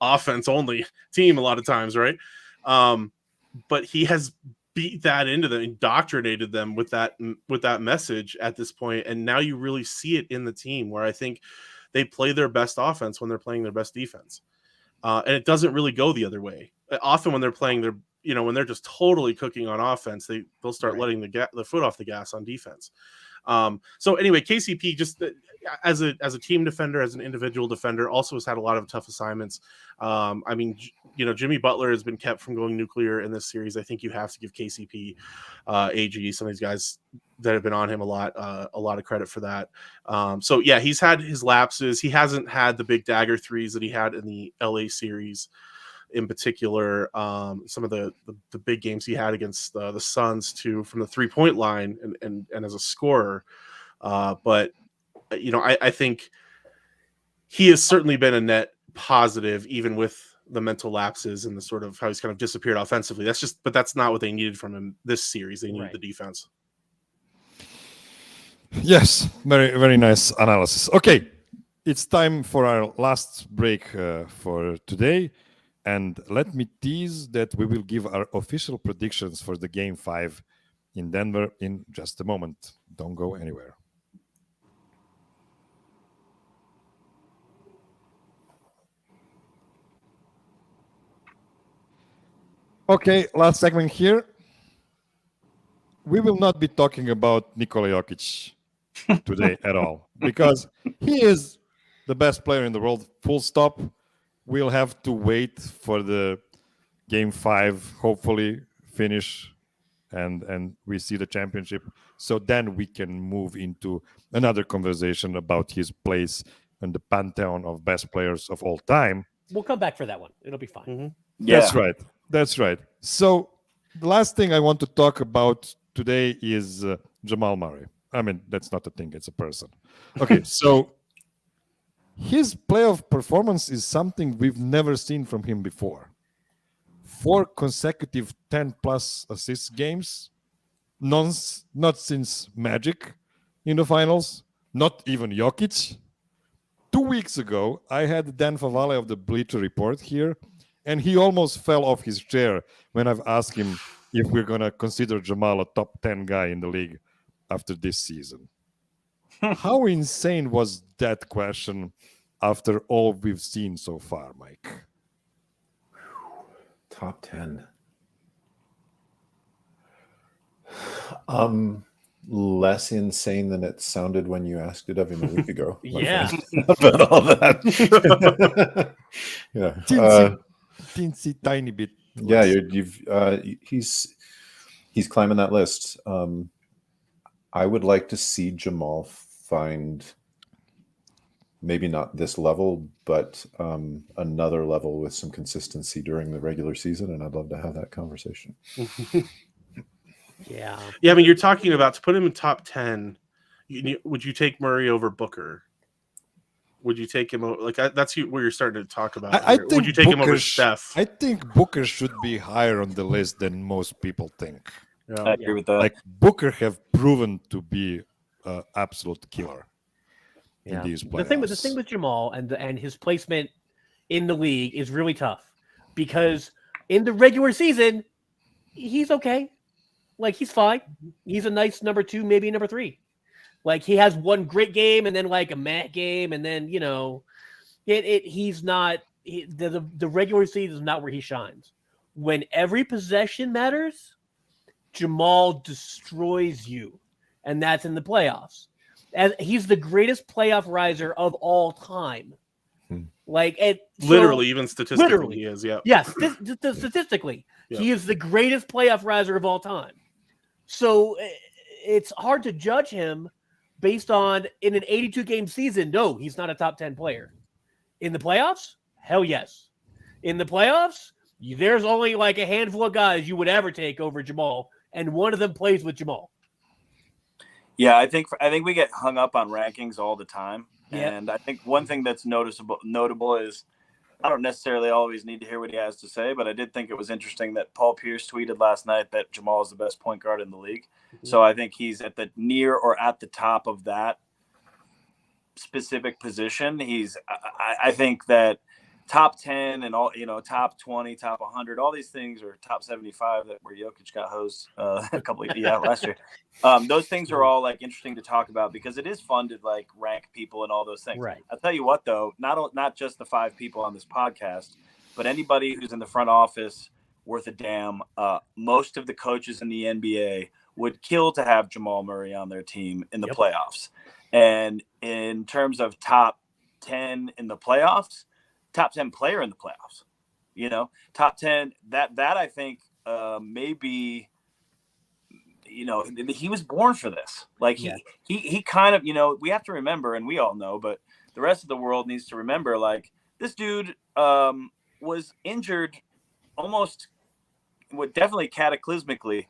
offense only team a lot of times, right? But he has beat that into them, indoctrinated them with that message at this point, and now you really see it in the team, where I think they play their best offense when they're playing their best defense, and it doesn't really go the other way. Often when they're playing their, when they're just totally cooking on offense, they'll start letting the foot off the gas on defense. So anyway, KCP, just as a team defender, as an individual defender, also has had a lot of tough assignments. I mean, Jimmy Butler has been kept from going nuclear in this series. I think you have to give KCP, AG, some of these guys that have been on him a lot of credit for that. So yeah, he's had his lapses. He hasn't had the big dagger threes that he had in the LA series. In particular, some of the big games he had against the Suns too, from the 3-point line and as a scorer. But I think he has certainly been a net positive, even with the mental lapses and the sort of how he's kind of disappeared offensively. But that's not what they needed from him this series. They needed the defense. Yes, very, very nice analysis. Okay, it's time for our last break for today. And let me tease that we will give our official predictions for the Game 5 in Denver in just a moment. Don't go anywhere. Okay, last segment here. We will not be talking about Nikola Jokić today at all, because he is the best player in the world, full stop. We'll have to wait for the Game 5, hopefully finish, and we see the championship. So then we can move into another conversation about his place in the pantheon of best players of all time. We'll come back for that one. It'll be fine. Mm-hmm. Yeah. That's right. So the last thing I want to talk about today is Jamal Murray. I mean, that's not a thing, it's a person. Okay, so his playoff performance is something we've never seen from him before. 4 consecutive 10-plus assist games, not since Magic in the finals, not even Jokić. 2 weeks ago, I had Dan Favale of the Bleacher Report here, and he almost fell off his chair when I've asked him if we're going to consider Jamal a top 10 guy in the league after this season. How insane was that question after all we've seen so far, Mike? Top 10. Less insane than it sounded when you asked it of him a week ago. Yeah. About all that. Yeah. Teensy tiny bit. Yeah, he's climbing that list. I would like to see Jamal find maybe not this level, but another level with some consistency during the regular season, and I'd love to have that conversation. Yeah. I mean, you're talking about, to put him in top 10, would you take Murray over Booker? Would you take him over? Like that's where you're starting to talk about. I think would you take him over Booker Steph? I think Booker should be higher on the list than most people think. Yeah. I agree with that. Like Booker have proven to be an absolute killer in Yeah. these playoffs. The thing with Jamal and his placement in the league is really tough because in the regular season, he's okay. Like he's fine. He's a nice number 2, maybe number 3. Like he has one great game and then like a Matt game, and then he's not. The regular season is not where he shines. When every possession matters, Jamal destroys you, and that's in the playoffs. As he's the greatest playoff riser of all time. Like Literally, even statistically, he is. Yeah. Yes, statistically, he is the greatest playoff riser of all time. So it's hard to judge him based on in an 82-game season. No, he's not a top 10 player. In the playoffs, hell yes. In the playoffs, there's only like a handful of guys you would ever take over Jamal, and one of them plays with Jamal. Yeah, I think we get hung up on rankings all the time, Yep. and I think one thing that's notable is I don't necessarily always need to hear what he has to say, but I did think it was interesting that Paul Pierce tweeted last night that Jamal is the best point guard in the league. Mm-hmm. So I think he's at the near or at the top of that specific position. I think that top 10 and all, top 20, top 100, all these things, or top 75 that where Jokić got hosed last year. Those things are all like interesting to talk about because it is fun to like rank people and all those things. Right. I'll tell you what though, not just the 5 people on this podcast, but anybody who's in the front office worth a damn. Most of the coaches in the NBA would kill to have Jamal Murray on their team in the playoffs. And in terms of top 10 in the playoffs, top 10 player in the playoffs, top 10, that I think maybe, he was born for this. Like he kind of, we have to remember, and we all know, but the rest of the world needs to remember, like this dude was injured almost, definitely catastrophically,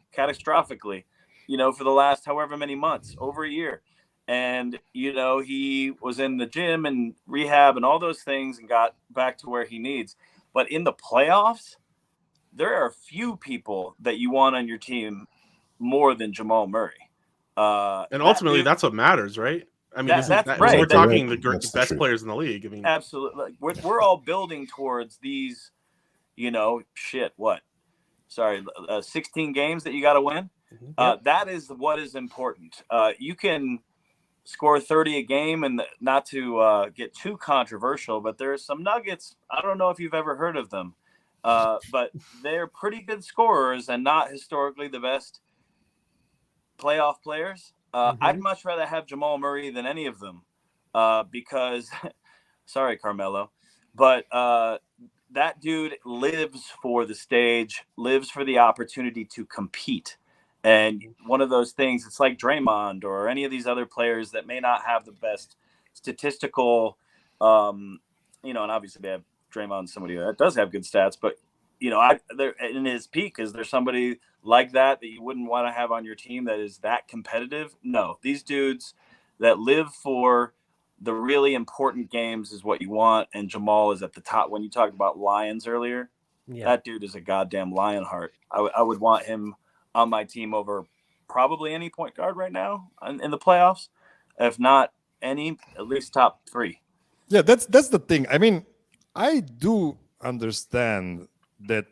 for the last however many months, over a year. And, he was in the gym and rehab and all those things and got back to where he needs. But in the playoffs, there are few people that you want on your team more than Jamal Murray. And ultimately, that's what matters, right? I mean, that's right. We're talking the best players in the league. I mean, absolutely. We're all building towards these, 16 games that you got to win. That is what is important. You can score 30 a game, and not to get too controversial, but there's some Nuggets. I don't know if you've ever heard of them, but they're pretty good scorers and not historically the best playoff players. I'd much rather have Jamal Murray than any of them because, sorry, Carmelo, but that dude lives for the stage, lives for the opportunity to compete. And one of those things, it's like Draymond or any of these other players that may not have the best statistical, and obviously they have Draymond, somebody that does have good stats, but, they're in his peak, is there somebody like that you wouldn't want to have on your team that is that competitive? No, these dudes that live for the really important games is what you want. And Jamal is at the top. When you talked about Lions earlier, that dude is a goddamn Lionheart. I would want him on my team over probably any point guard right now in the playoffs. If not any, at least top 3. Yeah, that's the thing. I mean, I do understand that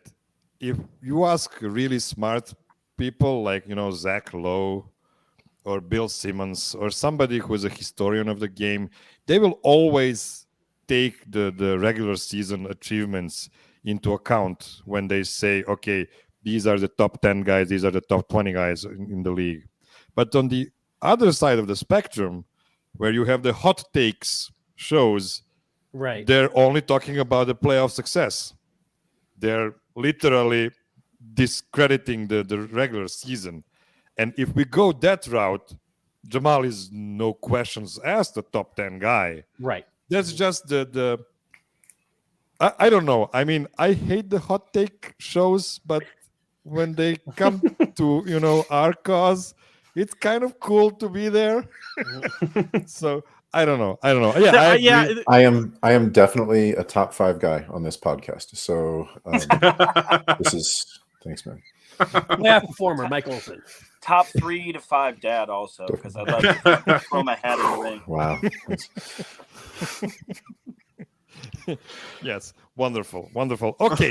if you ask really smart people like, Zach Lowe or Bill Simmons or somebody who is a historian of the game, they will always take the regular season achievements into account when they say, okay, these are the top 10 guys, these are the top 20 guys in the league. But on the other side of the spectrum, where you have the hot takes shows, right, they're only talking about the playoff success. They're literally discrediting the regular season. And if we go that route, Jamal is no questions asked the top 10 guy. Right. That's just the I don't know. I mean, I hate the hot take shows, but when they come to, our cause, it's kind of cool to be there. So I don't know. Yeah, I am definitely a top 5 guy on this podcast. So this is thanks, man. Playoff performer, Mike Olson. Top 3 to 5 dad also, because I'd like to throw my hat in the ring. Wow. Yes, wonderful. Okay,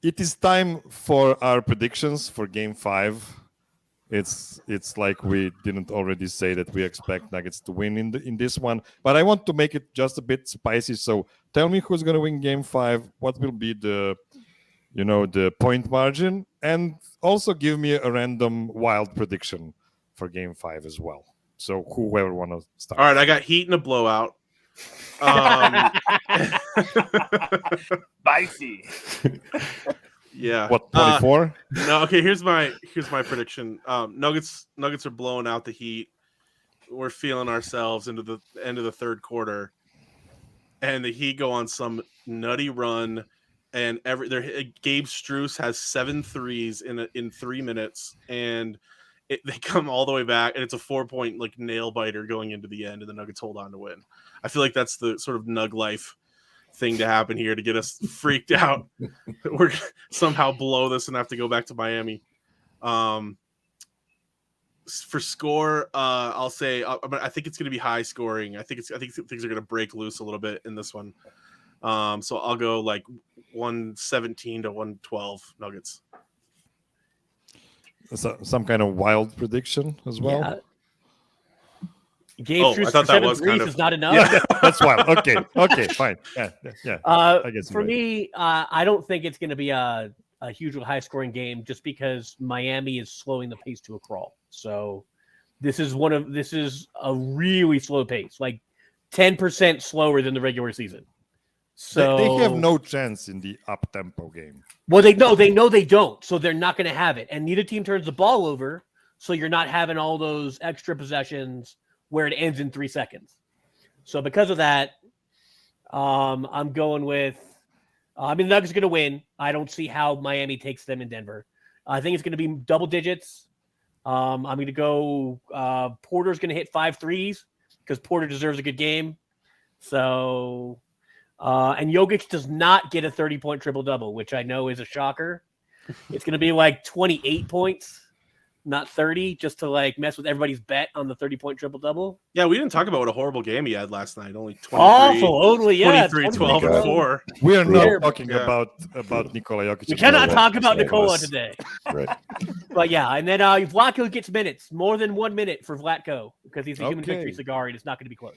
it is time for our predictions for Game 5. It's like we didn't already say that we expect Nuggets to win in this one, but I want to make it just a bit spicy. So tell me who's going to win Game 5. What will be the point margin, and also give me a random wild prediction for Game 5 as well. So whoever want to start. All right, I got Heat in a blowout. Spicy. Yeah. What, 24? No, okay, here's my prediction. Nuggets are blowing out the Heat. We're feeling ourselves into the end of the third quarter, and the Heat go on some nutty run, and Gabe Strus has 7 threes in 3 minutes, and they come all the way back, and it's a 4-point like nail biter going into the end, and the Nuggets hold on to win. I feel like that's the sort of Nug life thing to happen here to get us freaked out. We're somehow blow this and have to go back to Miami. For score, I'll say I think it's going to be high scoring. I think things are going to break loose a little bit in this one. So I'll go like 117 to 112 Nuggets. So, some kind of wild prediction as well. Yeah. Gabe Strus I thought for that 7 was threes kind of is not enough. Yeah, that's wild. Okay, fine. Yeah. I guess For me, I don't think it's going to be a hugely high-scoring game, just because Miami is slowing the pace to a crawl. So this is a really slow pace, like 10% slower than the regular season. So they have no chance in the up-tempo game. Well, they know they don't, so they're not going to have it. And neither team turns the ball over, so you're not having all those extra possessions where it ends in 3 seconds. So because of that, I'm going with the Nuggets are going to win. I don't see how Miami takes them in Denver. I think it's going to be double digits. I'm going to go Porter's going to hit 5 threes because Porter deserves a good game. So and Jokić does not get a 30-point triple-double, which I know is a shocker. It's going to be like 28 points. Not 30, just to like mess with everybody's bet on the 30-point triple-double. Yeah, we didn't talk about what a horrible game he had last night. Only 23, awful. Only 23, 12, and 4. We are not talking about Nikola Jokić. We cannot talk about Nikola today. Right. But yeah, and then Vlatko gets minutes, more than 1 minute for Vlatko, because he's a human victory cigar, and it's not going to be close.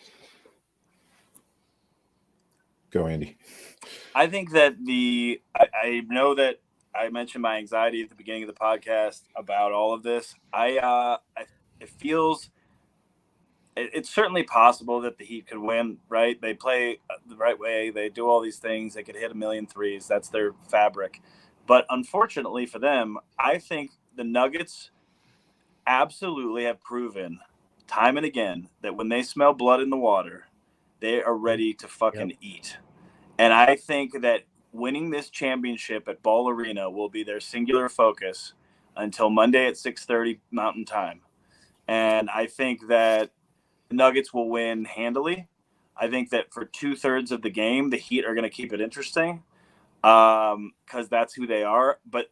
Go, Andy. I think that I know that I mentioned my anxiety at the beginning of the podcast about all of this. It feels it's certainly possible that the Heat could win, right? They play the right way. They do all these things. They could hit 1,000,000 threes. That's their fabric. But unfortunately for them, I think the Nuggets absolutely have proven time and again that when they smell blood in the water, they are ready to fucking eat. And I think that winning this championship at Ball Arena will be their singular focus until Monday at 6:30 Mountain Time. And I think that the Nuggets will win handily. I think that for 2/3 of the game, the Heat are going to keep it interesting because that's who they are. But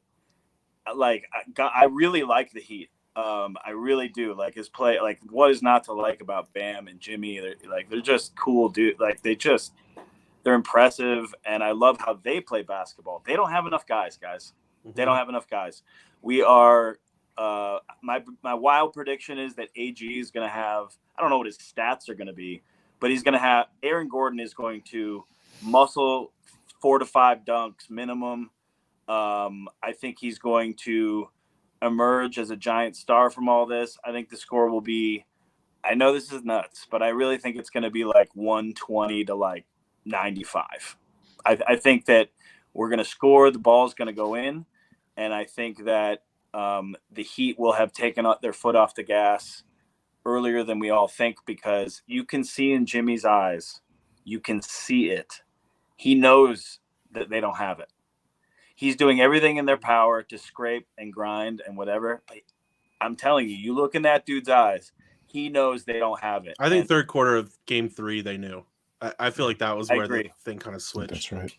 like, I really like the Heat. I really do like his play. Like, what is not to like about Bam and Jimmy? They're just cool, dude. Like, they're impressive, and I love how they play basketball. They don't have enough guys. They don't have enough guys. We are my wild prediction is that AG is going to have, I don't know what his stats are going to be, but he's going to have, Aaron Gordon is going to muscle 4 to 5 dunks minimum. I think he's going to emerge as a giant star from all this. I think the score will be, I know this is nuts, but I really think it's going to be like 120 to like 95. I think that we're going to score. The ball's going to go in. And I think that the Heat will have taken their foot off the gas earlier than we all think, because you can see in Jimmy's eyes, you can see it. He knows that they don't have it. He's doing everything in their power to scrape and grind and whatever. But I'm telling you, you look in that dude's eyes, he knows they don't have it. I think third quarter of game 3 they knew. I feel like that was where the thing kind of switched. That's right.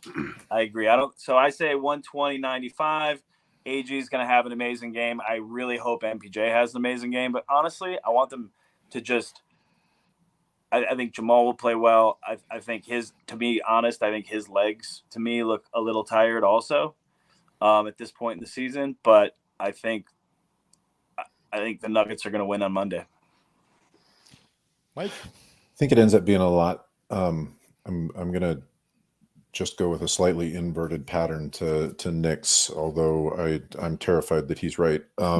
I agree. So I say 120-95. AG is going to have an amazing game. I really hope MPJ has an amazing game. But honestly, I want them to just – I think Jamal will play well. I think to be honest, I think his legs, to me, look a little tired also at this point in the season. But I think the Nuggets are going to win on Monday. Mike? I think it ends up being a lot. I'm going to just go with a slightly inverted pattern to Nick's, although I'm terrified that he's right. I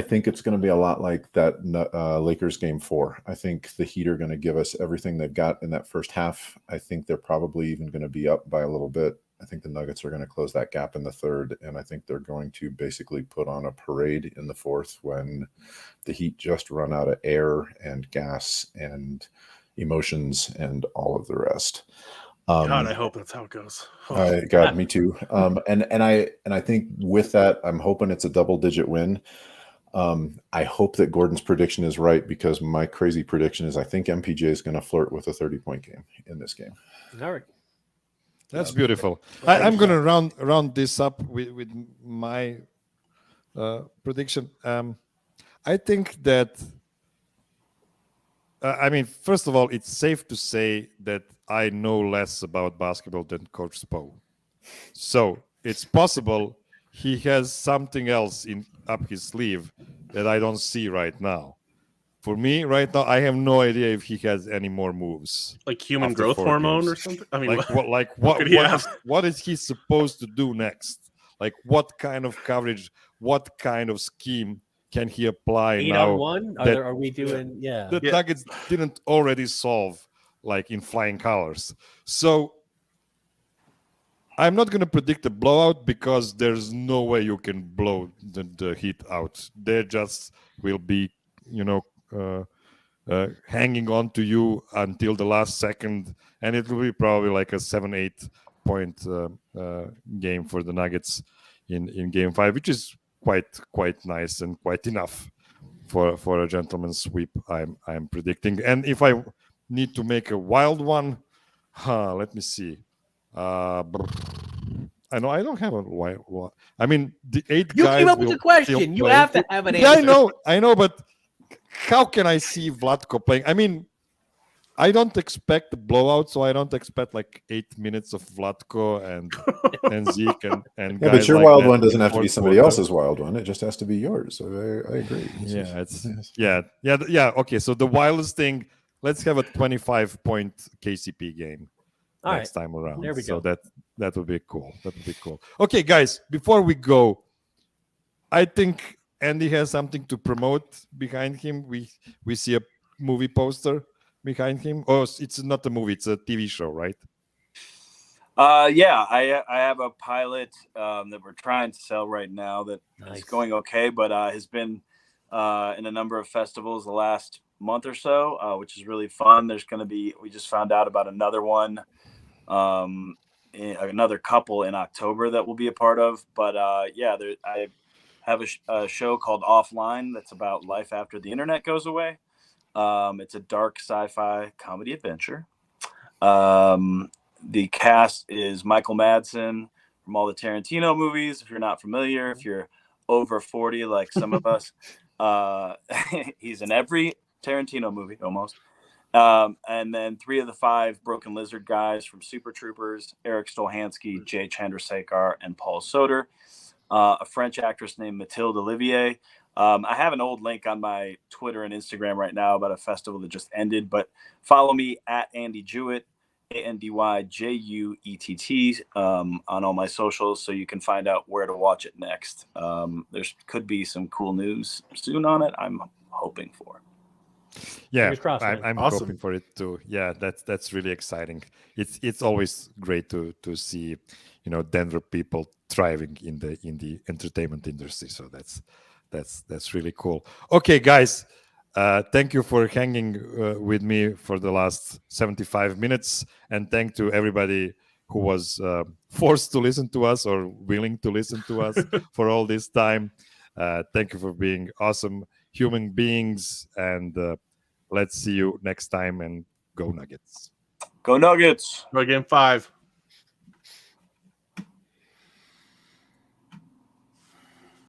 think it's going to be a lot like that Lakers game 4. I think the Heat are going to give us everything they've got in that first half. I think they're probably even going to be up by a little bit. I think the Nuggets are going to close that gap in the third, and I think they're going to basically put on a parade in the fourth when the Heat just run out of air and gas and emotions and all of the rest. God, I hope that's how it goes. God, me too. And I think with that, I'm hoping it's a double-digit win. I hope that Gordon's prediction is right, because my crazy prediction is I think MPJ is going to flirt with a 30-point game in this game. All right. That's beautiful. I'm going to round this up with my prediction. I think that, first of all, it's safe to say that I know less about basketball than Coach Spo. So it's possible he has something else up his sleeve that I don't see right now. For me, right now, I have no idea if he has any more moves. Like human growth hormone or something? I mean, what is he supposed to do next? Like, what kind of coverage, what kind of scheme can he apply 8 now? on 1? Are we doing, The Nuggets didn't already solve, like, in flying colors. So I'm not going to predict a blowout, because there's no way you can blow the Heat out. They just will be, hanging on to you until the last second, and it will be probably like a 7-8 point game for the Nuggets in game 5, which is quite nice and quite enough for a gentleman's sweep. I'm predicting. And if I need to make a wild one, let me see. I know I don't have a wild one. I mean, the 8 you guys. You came up with a question. You have to have an answer. Yeah, I know, but how can I see Vlatko playing? I mean, I don't expect a blowout, so I don't expect like 8 minutes of Vlatko and Zeke and yeah, guys but your like wild that one doesn't in have to be fourth somebody quarter. else's wild one. It just has to be yours. So I agree. Okay, so the wildest thing, let's have a 25-point KCP game next time around. There we so go. that would be cool. That would be cool. Okay, guys, before we go, I think Andy has something to promote behind him. We see a movie poster behind him. Oh, it's not a movie, it's a TV show, right? Yeah, I have a pilot that we're trying to sell right now that is going okay, but has been in a number of festivals the last month or so, which is really fun. There's going to be, we just found out about another one, another couple in October that we'll be a part of. But I have a show called Offline that's about life after the internet goes away. It's a dark sci-fi comedy adventure. The cast is Michael Madsen from all the Tarantino movies. If you're not familiar, if you're over 40 like some of us, he's in every Tarantino movie almost. And then 3 of the 5 Broken Lizard guys from Super Troopers: Eric Stolhansky, Jay Chandrasekhar, and Paul Soter. A French actress named Mathilde Olivier. I have an old link on my Twitter and Instagram right now about a festival that just ended, but follow me at Andy Juett, ANDYJUETT, on all my socials, so you can find out where to watch it next. There could be some cool news soon on it. I'm hoping for. Yeah, Crossed, I'm awesome. hoping for it too. Yeah, that's really exciting. It's always great to see, Denver people thriving in the entertainment industry. So that's really cool. Okay, guys, thank you for hanging with me for the last 75 minutes, and thank to everybody who was forced to listen to us or willing to listen to us for all this time. Thank you for being awesome human beings, and let's see you next time, and go Nuggets. Go Nuggets. Go Game 5.